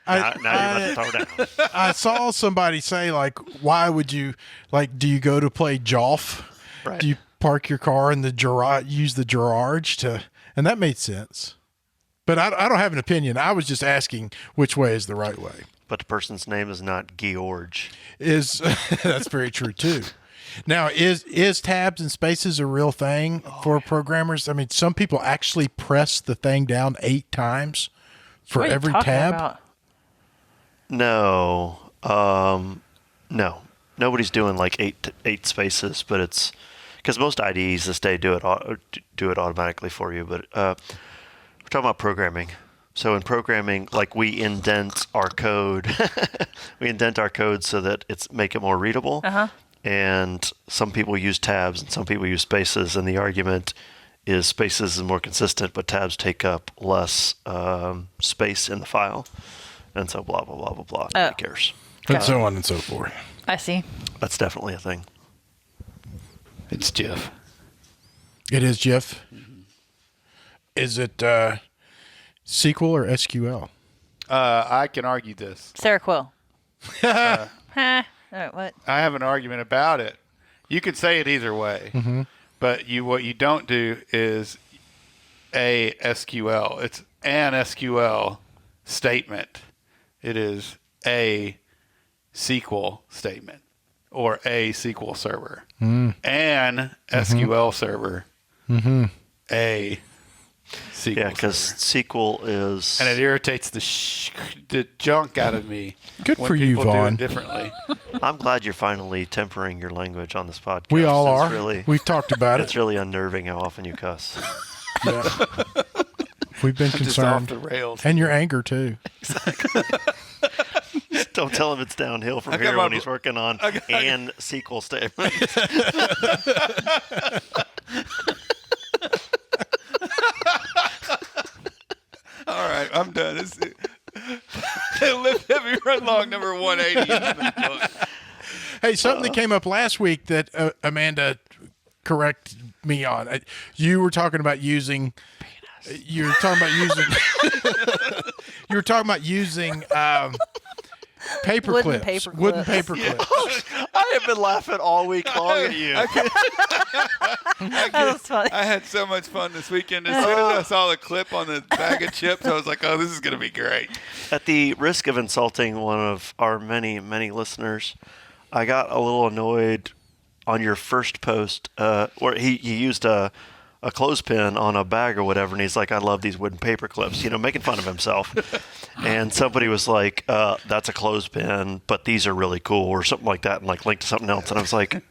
you're about to throw down. I saw somebody say, like, why would you, like, do you go to play golf? Right. Do you park your car in the garage, use the garage to, and that made sense. But I don't have an opinion. I was just asking which way is the right way. But the person's name is not Georg. That's very true, too. Now, is tabs and spaces a real thing for programmers? I mean, some people actually press the thing down 8 times for every tab. About? No. No. Nobody's doing like eight spaces, but it's because most IDEs this day do it automatically for you. But we're talking about programming. So in programming, like we indent our code. We indent our code so that make it more readable. Uh-huh. And some people use tabs and some people use spaces. And the argument is spaces is more consistent, but tabs take up less space in the file. And so blah, blah, blah, blah, blah. Nobody cares. And so on and so forth. I see. That's definitely a thing. It's GIF. It is GIF. Mm-hmm. Is it SQL or SQL? I can argue this. Sarah Quill. What? I have an argument about it. You could say it either way, but what you don't do is a SQL. It's an SQL statement. It is a SQL statement or a SQL server. An SQL server. A SQL yeah, because SQL is... And it irritates the junk out of me. Good for you, Vaughn. Do it differently. I'm glad you're finally tempering your language on this podcast. We all are. We've talked about it. It's really unnerving how often you cuss. Yeah. We've been concerned. Just off the rails. And your anger, too. Exactly. Don't tell him it's downhill from here when he's working on and SQL statements. All right, I'm done. Lift Heavy Run Long number 180. Hey, something that came up last week that Amanda corrected me on. You were talking about using. You were talking about using paper Wooden clips. paper Wooden clips. paper clips. I have been laughing all week long at you. That was funny. I had so much fun this weekend. As soon as I saw the clip on the bag of chips, I was like, oh, this is going to be great. At the risk of insulting one of our many, many listeners, I got a little annoyed on your first post where he used a clothespin on a bag or whatever, and he's like, I love these wooden paper clips, making fun of himself. And somebody was like, that's a clothespin, but these are really cool, or something like that, and like linked to something else. And I was like,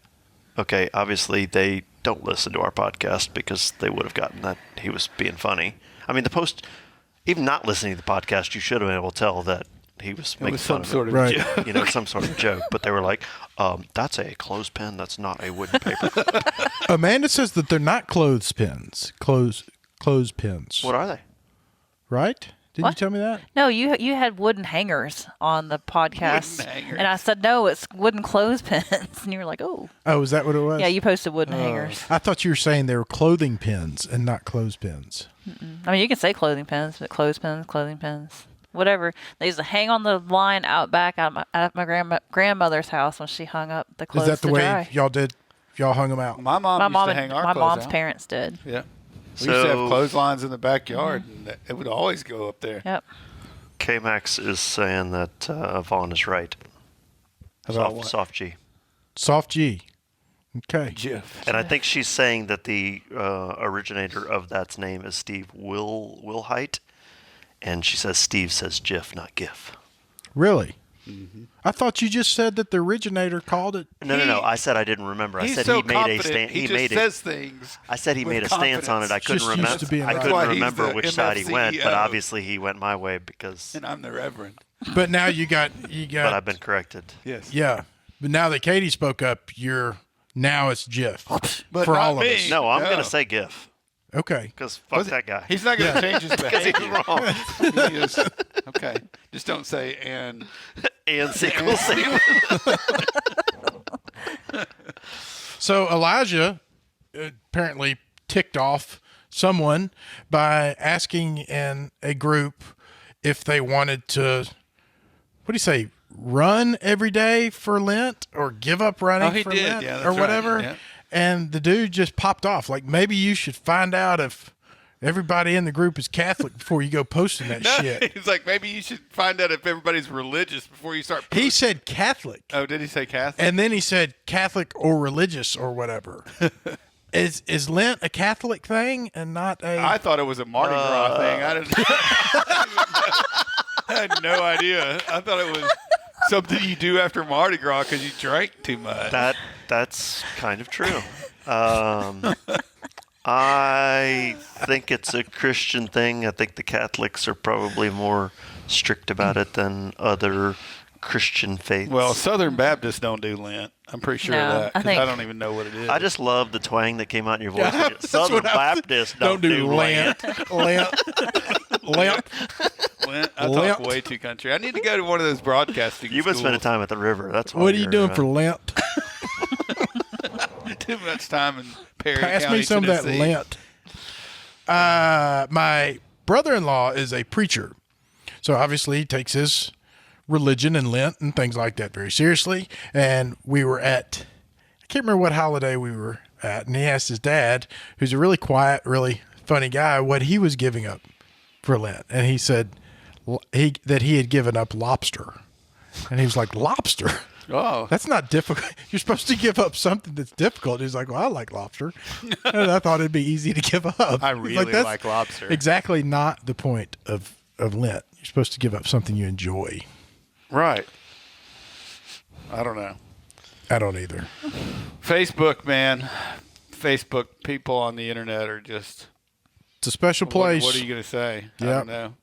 okay, obviously they don't listen to our podcast because they would have gotten that he was being funny. I mean, the post, even not listening to the podcast, you should have been able to tell that he was making fun of sort of right. joke. some sort of joke. But they were like, that's a clothespin, that's not a wooden paper clip. Amanda says that they're not clothespins. Clothespins. What are they? Right? Didn't you tell me that? No, you had wooden hangers on the podcast. Wooden hangers. And I said, no, it's wooden clothespins. And you were like, oh. Oh, is that what it was? Yeah, you posted wooden hangers. I thought you were saying they were clothing pins and not clothespins. I mean, you can say clothing pins, but clothespins, clothing pins, whatever. They used to hang on the line out back at my grandmother's house when she hung up the clothes Is that the to way dry. y'all did? Y'all hung them out? My mom used to hang our my clothes mom's out. parents did. Yeah. We used to have clotheslines in the backyard, and it would always go up there. Yep. K-Max is saying that Vaughn is right. Soft G. Soft G. Okay. Jeff. And I think she's saying that the originator of that name is Steve Wilhite. And she says Steve says GIF, not GIF. Really? Mm-hmm. I thought you just said that the originator called it. No. I said I didn't remember. I said so he made a stance. He just says things. I said he made a stance on it. I couldn't Just used to being right. remember. I couldn't remember which side he went, but MFCEO. obviously he went my way because. And I'm the Reverend. But now you got. But I've been corrected. Yes. Yeah. But now that Katie spoke up, now it's GIF But for not all of me. us. No, I'm going to say GIF Okay. because fuck that guy. He's not going to change his Because he's behavior. wrong. He is, okay. Just don't say and. And sequel scene. So Elijah apparently ticked off someone by asking in a group if they wanted to, what do you say, run every day for Lent or give up running he for did. Lent Yeah, that's or right. whatever. Yeah. And the dude just popped off. Like, maybe you should find out if everybody in the group is Catholic before you go posting that shit. He's like, maybe you should find out if everybody's religious before you start. He said Catholic. Oh, did he say Catholic? And then he said Catholic or religious or whatever. Is Lent a Catholic thing and not a? I thought it was a Mardi Gras thing. I didn't. I had no idea. I thought it was something you do after Mardi Gras because you drank too much. That's kind of true. I think it's a Christian thing. I think the Catholics are probably more strict about it than other Christian faiths. Well, Southern Baptists don't do Lent. I'm pretty sure No, of that I because I, think- don't even know what it is. I just love the twang that came out in your voice. Yeah, that's Southern what I- Baptists don't do Lent. Lent. Lent. I Lent. talk way too country. I need to go to one of those broadcasting You've been schools. spending time at the river. That's why. What are you doing for Lent? Too much time in Perry Pass County, me some of that Tennessee. Lent. My brother-in-law is a preacher, so obviously he takes his religion and Lent and things like that very seriously. And we were at, I can't remember what holiday we were at, and he asked his dad, who's a really quiet, really funny guy, what he was giving up for Lent, and he said that he had given up lobster, and he was like, lobster? Oh, That's not difficult. You're supposed to give up something that's difficult. He's like, well, I like lobster. And I thought it'd be easy to give up. I He's really "That's like lobster." Exactly not the point of Lent. You're supposed to give up something you enjoy. right. I don't know. I don't either. Facebook, man. Facebook people on the internet are just. It's a special place. What are you going to say? I Yeah. don't know.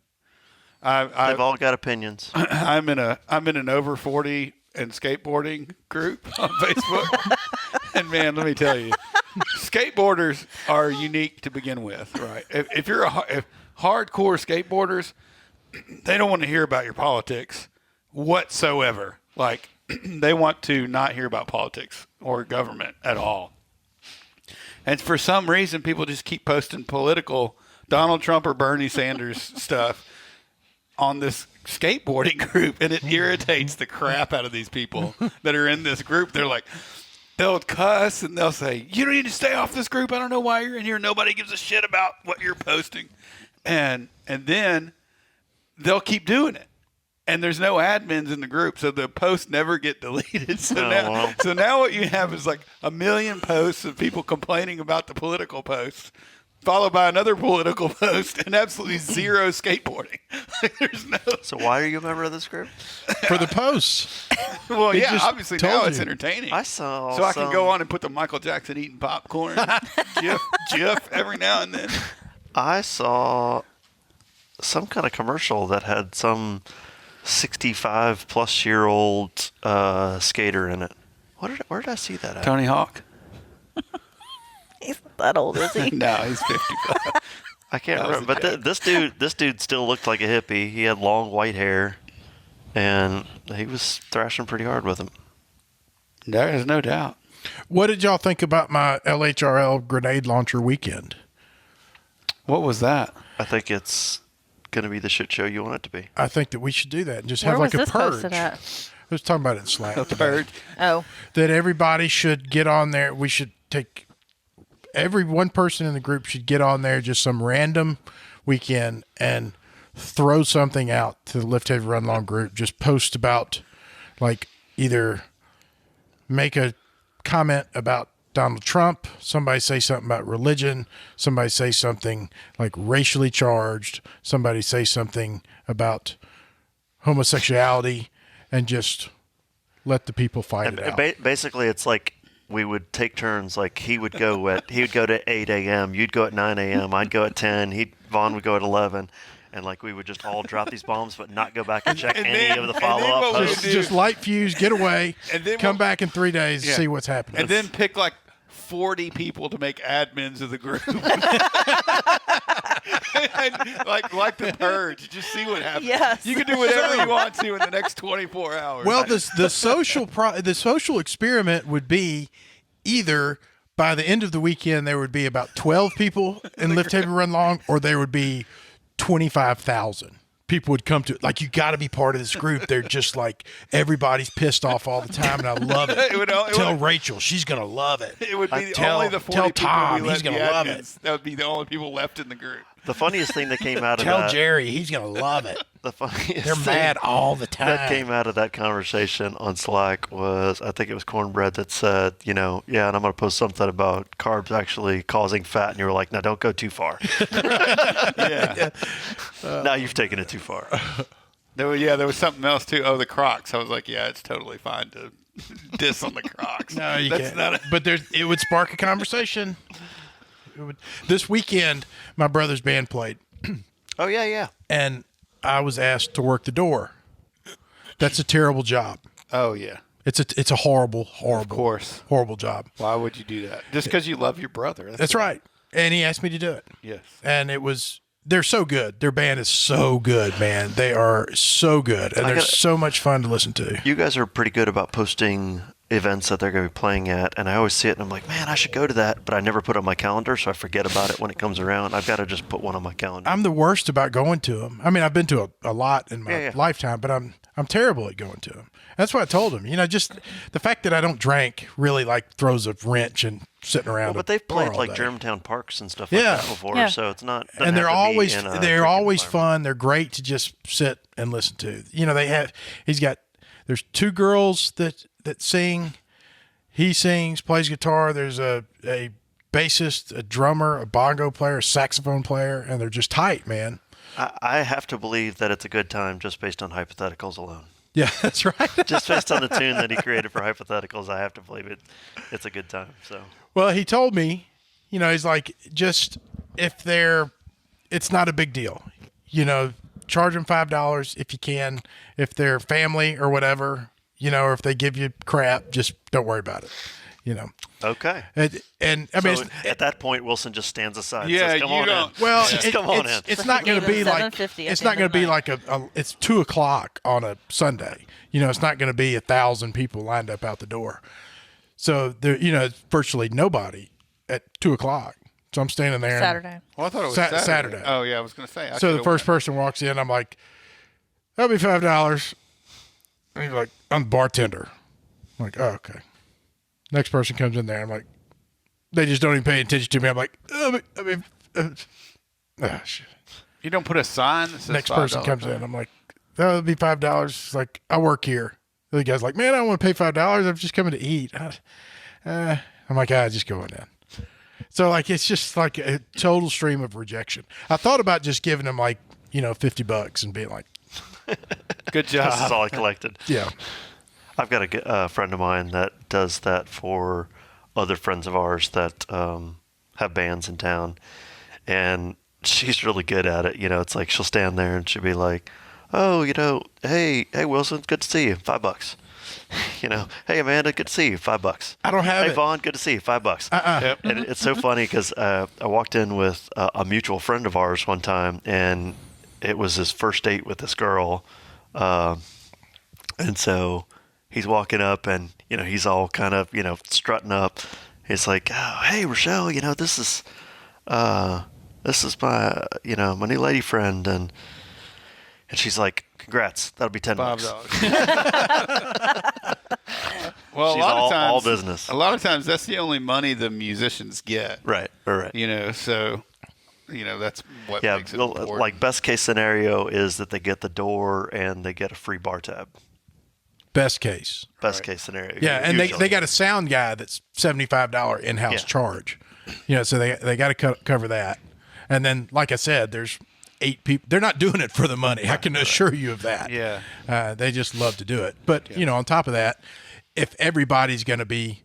They've all got opinions. I'm in an over 40 and skateboarding group on Facebook, and man, let me tell you, skateboarders are unique to begin with, right? If you're if hardcore skateboarders, they don't want to hear about your politics whatsoever. Like they want to not hear about politics or government at all. And for some reason, people just keep posting political Donald Trump or Bernie Sanders stuff on this skateboarding group, and it irritates the crap out of these people that are in this group. They're like, they'll cuss and they'll say, you don't need to stay off this group. I don't know why you're in here. Nobody gives a shit about what you're posting. And then they'll keep doing it. And there's no admins in the group, so the posts never get deleted. So now what you have is like 1 million posts of people complaining about the political posts, followed by another political post, and absolutely zero skateboarding. There's no. So why are you a member of this group? For the posts. Well, yeah, just obviously told now it's you. entertaining. I saw so I can go on and put the Michael Jackson eating popcorn gif every now and then. I saw some kind of commercial that had some 65-plus-year-old skater in it. Where did I see that at? Tony Hawk. He's not that old, is he? No, he's 55. I can't remember, but this dude still looked like a hippie. He had long white hair, and he was thrashing pretty hard with him. There is no doubt. What did y'all think about my LHRL Grenade Launcher weekend? What was that? I think it's going to be the shit show you want it to be. I think that we should do that and just Where have like was a this purge. posted at? I was talking about it in Slack. A purge. Oh, That everybody should get on there. We should take every one person in the group should get on there just some random weekend and throw something out to the Lift Heavy Run Long group. Just post about, like, either make a comment about Donald Trump, somebody say something about religion, somebody say something like racially charged, somebody say something about homosexuality, and just let the people fight it out. Basically, it's like we would take turns. Like he would go to 8 a.m. You'd go at 9 a.m. I'd go at 10. Vaughn would go at 11. And like we would just all drop these bombs, but not go back and check any of the follow-up posts. Just light fuse, get away, And then come back in 3 days and see what's happening. And then pick like 40 people to make admins of the group. And like the purge, just see what happens. Yes. You can do whatever you want to in the next 24 hours. Well, the social experiment would be either by the end of the weekend there would be about 12 people in Lift Heavy Run Long, or there would be 25,000 people would come to it. Like, you got to be part of this group. They're just like, everybody's pissed off all the time, and I love it. Tell Rachel, she's gonna love it. It would be Tell only the 40 Tom, people we he's let gonna be love admins. it. That would be the only people left in the group. The funniest thing that came out of Tell that. Jerry, he's gonna love it. The funniest They're thing mad all the time. that came out of that conversation on Slack was, I think it was Cornbread that said, and I'm going to post something about carbs actually causing fat. And you were like, no, don't go too far. Yeah. Now you've taken it too far. There was something else too. Oh, the Crocs. I was like, yeah, it's totally fine to diss on the Crocs. No, you That's can't. not But it would spark a conversation. This weekend, my brother's band played, Oh, yeah. and I was asked to work the door. That's a terrible job. Oh, yeah. It's a horrible, Of course. horrible job. Why would you do that? Just because you love your brother. That's right. And he asked me to do it. Yes. And they're so good. Their band is so good, man. They are so good. And they're so much fun to listen to. You guys are pretty good about posting events that they're going to be playing at, and I always see it and I'm like, man, I should go to that, but I never put it on my calendar, so I forget about it when it comes around. I've got to just put one on my calendar. I'm the worst about going to them. I mean, I've been to a lot in my lifetime, but I'm terrible at going to them. That's what I told them. Just the fact that I don't drink really like throws a wrench in sitting around. Well, but they've played like day. Germantown parks and stuff like that before, Yeah. so it's not. And they're always fun. fun. They're great to just sit and listen to. There's two girls that sing. He sings, plays guitar. There's a bassist, a drummer, a bongo player, a saxophone player, and they're just tight, man. I have to believe that it's a good time just based on hypotheticals alone. Yeah, that's right. Just based on the tune that he created for hypotheticals, I have to believe it's a good time. So. Well, he told me, he's like, just it's not a big deal. Charge them $5 if you can. If they're family or whatever, or if they give you crap, just don't worry about it. Okay. And I mean, at that point, Wilson just stands aside. Yeah, and says, come on in. well, Come on in. it's not going to be like it's not going to be like it's 2:00 on a Sunday. It's not going to be 1,000 people lined up out the door. So there, it's virtually nobody at 2:00. So I'm standing there. Saturday. Well, I thought it was Saturday. Oh, yeah, I was going to say. So the first person walks in, I'm like, that'll be $5. And he's like, I'm the bartender. I'm like, oh, okay. Next person comes in there. I'm like, they just don't even pay attention to me. I'm like, shit. You don't put a sign that says Next $5 person comes in. I'm like, that'll be $5. It's like, I work here. The other guy's like, man, I don't want to pay $5. I'm just coming to eat. I'm like, just going in. So like, it's just like a total stream of rejection. I thought about just giving them like, $50 and being like, good job. This is all I collected. yeah. I've got a friend of mine that does that for other friends of ours that have bands in town, and she's really good at it. It's like she'll stand there and she'll be like, "Oh, hey, Wilson, good to see you. $5." hey Amanda, good to see you. $5. I don't have Hey it. Vaughn, good to see you. $5. Yep. And it's so funny because I walked in with a mutual friend of ours one time, and it was his first date with this girl. And so he's walking up, and he's all kind of strutting up. He's like, "Oh, hey Rochelle, this is my my new lady friend," and she's like, "Congrats, that'll be $10." Well, She's a lot of times, all business. A lot of times, that's the only money the musicians get. Right. So that's what makes it important. Like best case scenario is that they get the door and they get a free bar tab. Best case. Best case scenario. Yeah, and usually. they got a sound guy that's $75 in-house charge. So they got to cover that. And then, like I said, there's 8 people. They're not doing it for the money. I can assure you of that. Yeah. They just love to do it. But, on top of that, if everybody's going to be,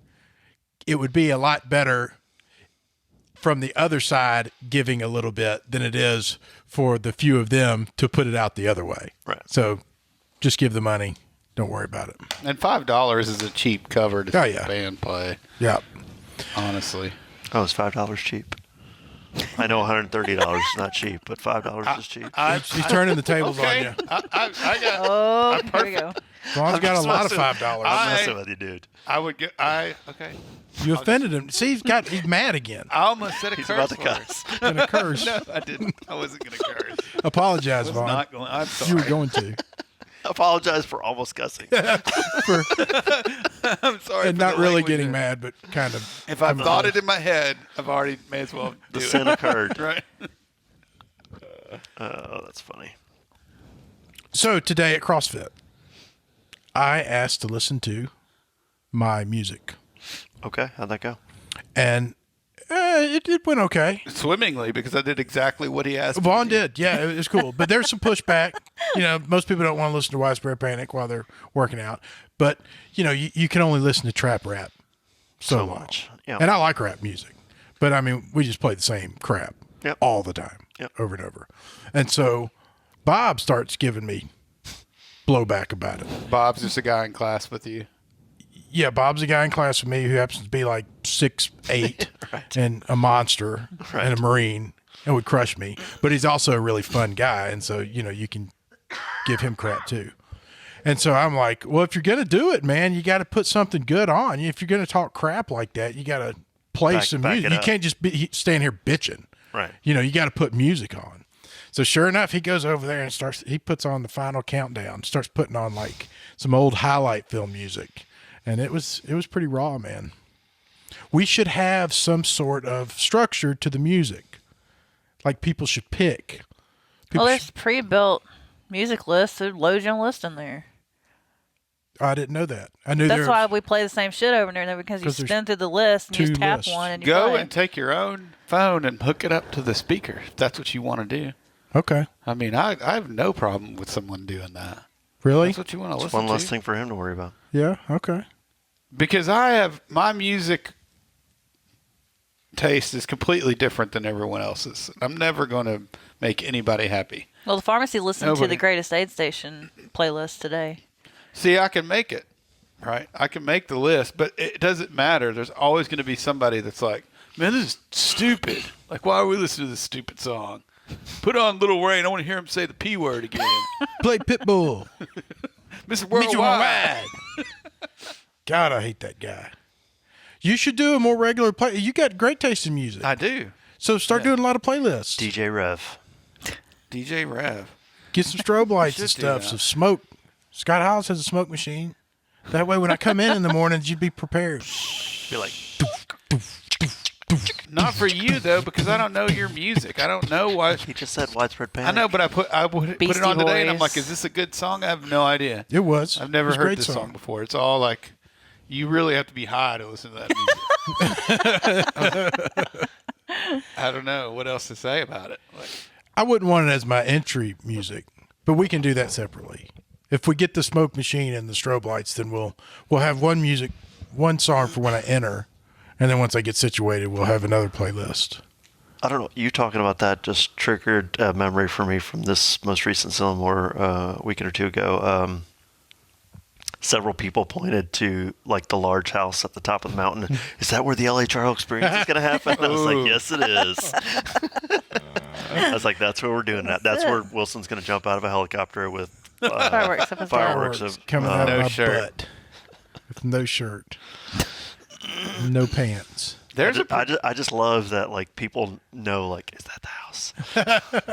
it would be a lot better from the other side giving a little bit than it is for the few of them to put it out the other way. Right. So just give the money. Don't worry about it. And $5 is a cheap cover to see the band play. Yeah. Honestly. Oh, is $5 cheap? I know $130 is not cheap, but $5 is cheap. He's turning the tables on you. I got. Oh, here we go. Vaughn's got a lot of $5. I'm messing with you, dude. I would get. Okay. You offended him. See, he's mad again. I almost said a He's curse about to word. cuss. Gonna curse. No, I didn't. I wasn't going to curse. Apologize, I was Vaughn. not going. I'm sorry. You were going to. Apologize for almost cussing. I'm sorry. And for not the really language getting there. mad, but kind of. If I've thought it in my head, I've already may as well The do sin it. occurred. Right. Oh, that's funny. So today at CrossFit, I asked to listen to my music, Okay, how'd that go? and it went okay. Swimmingly, because I did exactly what he asked. Vaughn me to do. did, yeah, it was cool. But there's some pushback. Most people don't want to listen to Widespread Panic while they're working out. But you can only listen to trap rap so long. much. Yeah. And I like rap music, but I mean, we just play the same crap Yep. all the time, Yep. over and over. And so Bob starts giving me blowback about it. Bob's just a guy in class with you. Yeah, Bob's a guy in class with me who happens to be like 6'8" Right. and a monster and a Marine and would crush me. But he's also a really fun guy, and so you can give him crap too. And so I'm like, well, if you're gonna do it, man, you got to put something good on. If you're gonna talk crap like that, you got to play some back music. it You up. can't just be stand here bitching. Right. You got to put music on. So sure enough, he goes over there and he puts on the final countdown, starts putting on like some old highlight film music. And it was pretty raw, man. We should have some sort of structure to the music. Like people should pick. Well, there's pre-built music lists. There's loads on list in there. I didn't know that. I knew That's why we play the same shit over and over, because you 'Cause there's spin through the list and you 2 just tap lists. one and you Go play. and take your own phone and hook it up to the speaker if that's what you want to do. Okay. I mean, I have no problem with someone doing that. Really? That's what you want to listen One to. less thing for him to worry about. Yeah. Okay. Because I have my music taste is completely different than everyone else's. I'm never going to make anybody happy. Well, the pharmacy listened to Nobody. the Greatest Aid Station playlist today. See, I can make it, right? I can make the list, but it doesn't matter. There's always going to be somebody that's like, man, this is stupid. Like, why are we listening to this stupid song? Put on Little Wayne. I want to hear him say the P word again. Play Pitbull. Mr. Meet you Worldwide. God, I hate that guy. You should do a more regular play. You got great taste in music. I do. So start doing a lot of playlists. DJ Rev. DJ Rev. Get some strobe lights and Should do stuff. that. Some smoke. Scott Hollis has a smoke machine. That way, when I come in the mornings, you'd be prepared. Be like, Not for you though, because I don't know your music. I don't know why. he just said widespread panic. I know, but I put it Beastie on today, and I'm Boys. like, is this a good song? I have no idea. It was. I've never It was a heard great this song before. It's all like, you really have to be high to listen to that music. I don't know what else to say about it. Like, I wouldn't want it as my entry music, but we can do that separately. If we get the smoke machine and the strobe lights, then we'll have one song for when I enter, and then once I get situated, we'll have another playlist. I don't know. You talking about that just triggered a memory for me from this most recent Silmore weekend or two ago. several people pointed to like the large house at the top of the mountain. Is that where the LHRL experience is going to happen? I was like, yes, it is. I was like, that's where we're doing that. That's where Wilson's going to jump out of a helicopter with fireworks up his fireworks coming out of my shirt. butt with no shirt, no pants. I just love that like people know like, is that the house?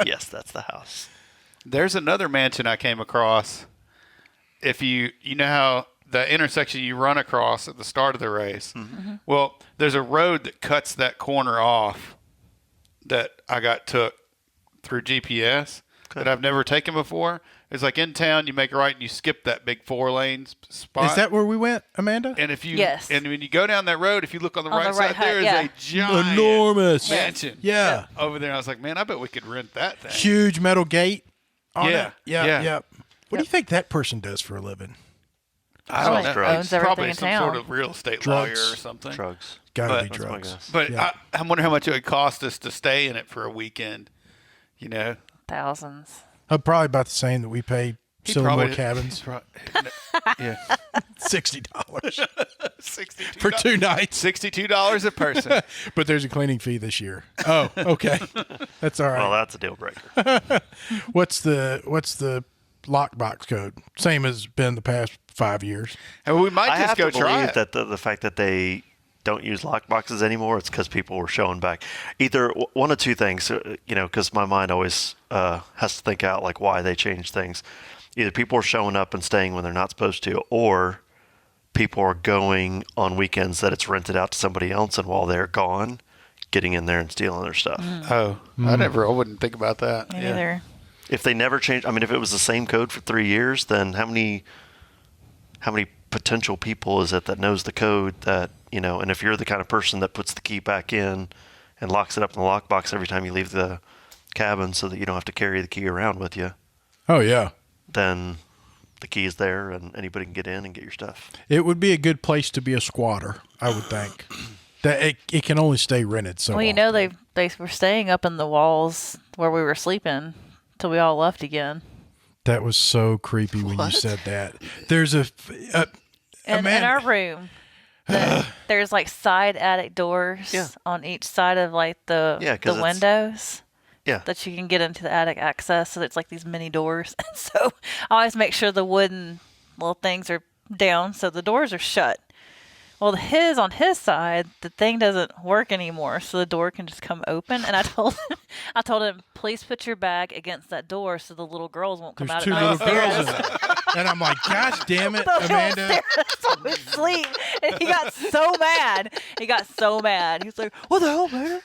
Yes, that's the house. There's another mansion I came across. If you know how the intersection you run across at the start of the race, well, there's a road that cuts that corner off that I took through GPS that I've never taken before. It's like in town, you make a right and you skip that big 4-lane spot. Is that where we went, Amanda? And if you Yes. And when you go down that road, if you look on the right side, there is a giant, enormous mansion. Yeah. Over there. I was like, man, I bet we could rent that thing. Huge metal gate. On Yeah. it. Yeah. What do you think that person does for a living? I don't know. Drugs. Owns everything Probably in some town. sort of real estate Drugs. lawyer or something. Drugs. Gotta be But- That's my drugs. guess. But Yeah. I wonder how much it would cost us to stay in it for a weekend. You know, Thousands. Probably about the same that we pay Silvermore Cabins. Yeah, $60 $62 for 2 nights. $62 a person. But there's a cleaning fee this year. Oh, okay. That's all right. Well, that's a deal breaker. What's the lockbox code? Same as been the past 5 years. And we might I just have go to try believe it. that the fact that they don't use lock boxes anymore, it's because people were showing back. Either one of two things, because my mind always has to think out like why they changed things. Either people are showing up and staying when they're not supposed to, or people are going on weekends that it's rented out to somebody else, and while they're gone, getting in there and stealing their stuff. I wouldn't think about that. Me neither. If they never changed, I mean, if it was the same code for 3 years, then how many potential people is it that knows the code that, and if you're the kind of person that puts the key back in and locks it up in the lockbox every time you leave the cabin so that you don't have to carry the key around with you, Oh, yeah. then the key is there and anybody can get in and get your stuff. It would be a good place to be a squatter, I would think. That it can only stay rented so Well, often. they were staying up in the walls where we were sleeping till we all left again. That was so creepy when you said that. There's a In our room, there's like side attic doors on each side of like the windows. Yeah. That you can get into the attic access. So it's like these mini doors. And so I always make sure the wooden little things are down so the doors are shut. Well, on his side, the thing doesn't work anymore, so the door can just come open. And I told him, please put your bag against that door so the little girls won't come There's out 2 at night. little girls in it. And I'm like, gosh damn it, So Amanda. so we sleep, and he got so mad. He's like, "What the hell, man?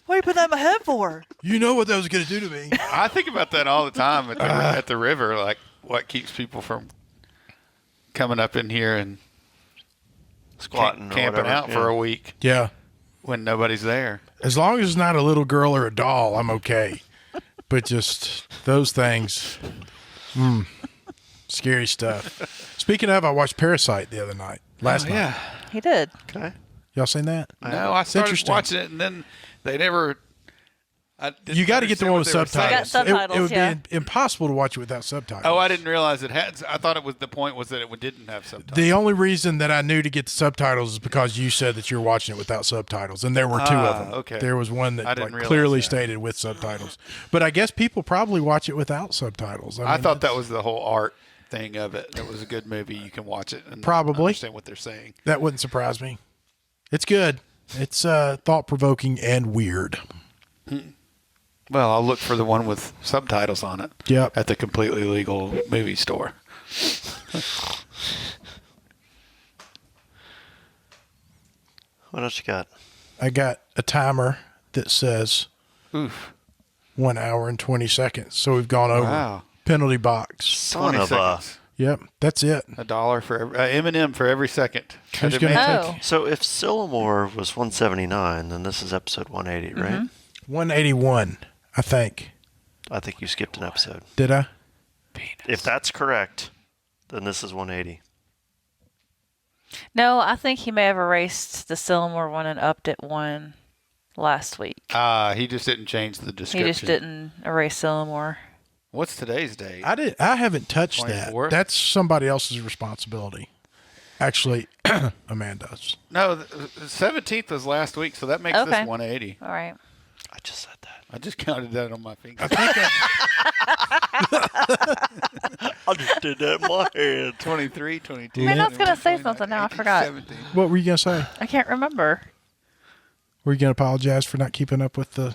What are you putting that in my head for?" You know what that was going to do to me. I think about that all the time at the river, like what keeps people from coming up in here and Squatting or camping whatever, out for a week Yeah. when nobody's there. As long as it's not a little girl or a doll, I'm okay. But just those things, scary stuff. Speaking of, I watched Parasite the other night, last night. Yeah. He did. Okay. Y'all seen that? No, I started interesting. watching it, and then they never. You got to get the one with subtitles. I got subtitles, it would yeah. be impossible to watch it without subtitles. Oh, I didn't realize it had. I thought the point was that it didn't have subtitles. The only reason that I knew to get the subtitles is because you said that you're watching it without subtitles, and there were 2 of them. Okay. There was one I that didn't realize clearly that. stated with subtitles. But I guess people probably watch it without subtitles. I mean, thought that was the whole art thing of it. It was a good movie. You can watch it and Probably. understand what they're saying. that wouldn't surprise me. It's good. It's thought-provoking and weird. Well, I'll look for the one with subtitles on it. Yep. At the completely legal movie store. What else you got? I got a timer that says Oof. 1 hour and 20 seconds. So we've gone over. Wow. Penalty box. Son 20 of a. seconds. Yep, that's it. $1 for every M&M for every second. Who's Had gonna to make- Oh, So if Sillamore was 179, then this is episode 180, right? 181, I think. I think you skipped an episode. Did I? If that's correct, then this is 180. no, I think he may have erased the Sillamore one and upped it one last week. He just didn't change the description. He just didn't erase Sillamore. What's today's date? I haven't touched that. 24th? That's somebody else's responsibility. Actually, Amanda's. No, the 17th was last week, so that makes Okay. this 180. All right. I just said that. I just counted that on my finger. I just did that in my head. 23, 22. Man, I was gonna say 29, something now, I 18, forgot. 17. What were you gonna say? I can't remember. Were you gonna apologize for not keeping up with the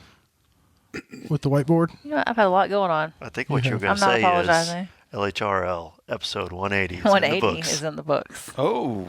whiteboard? You know, I've had a lot going on. I think what you were going I'm to not say apologizing. is LHRL episode 180 is in the 180 books. is in the books. Oh,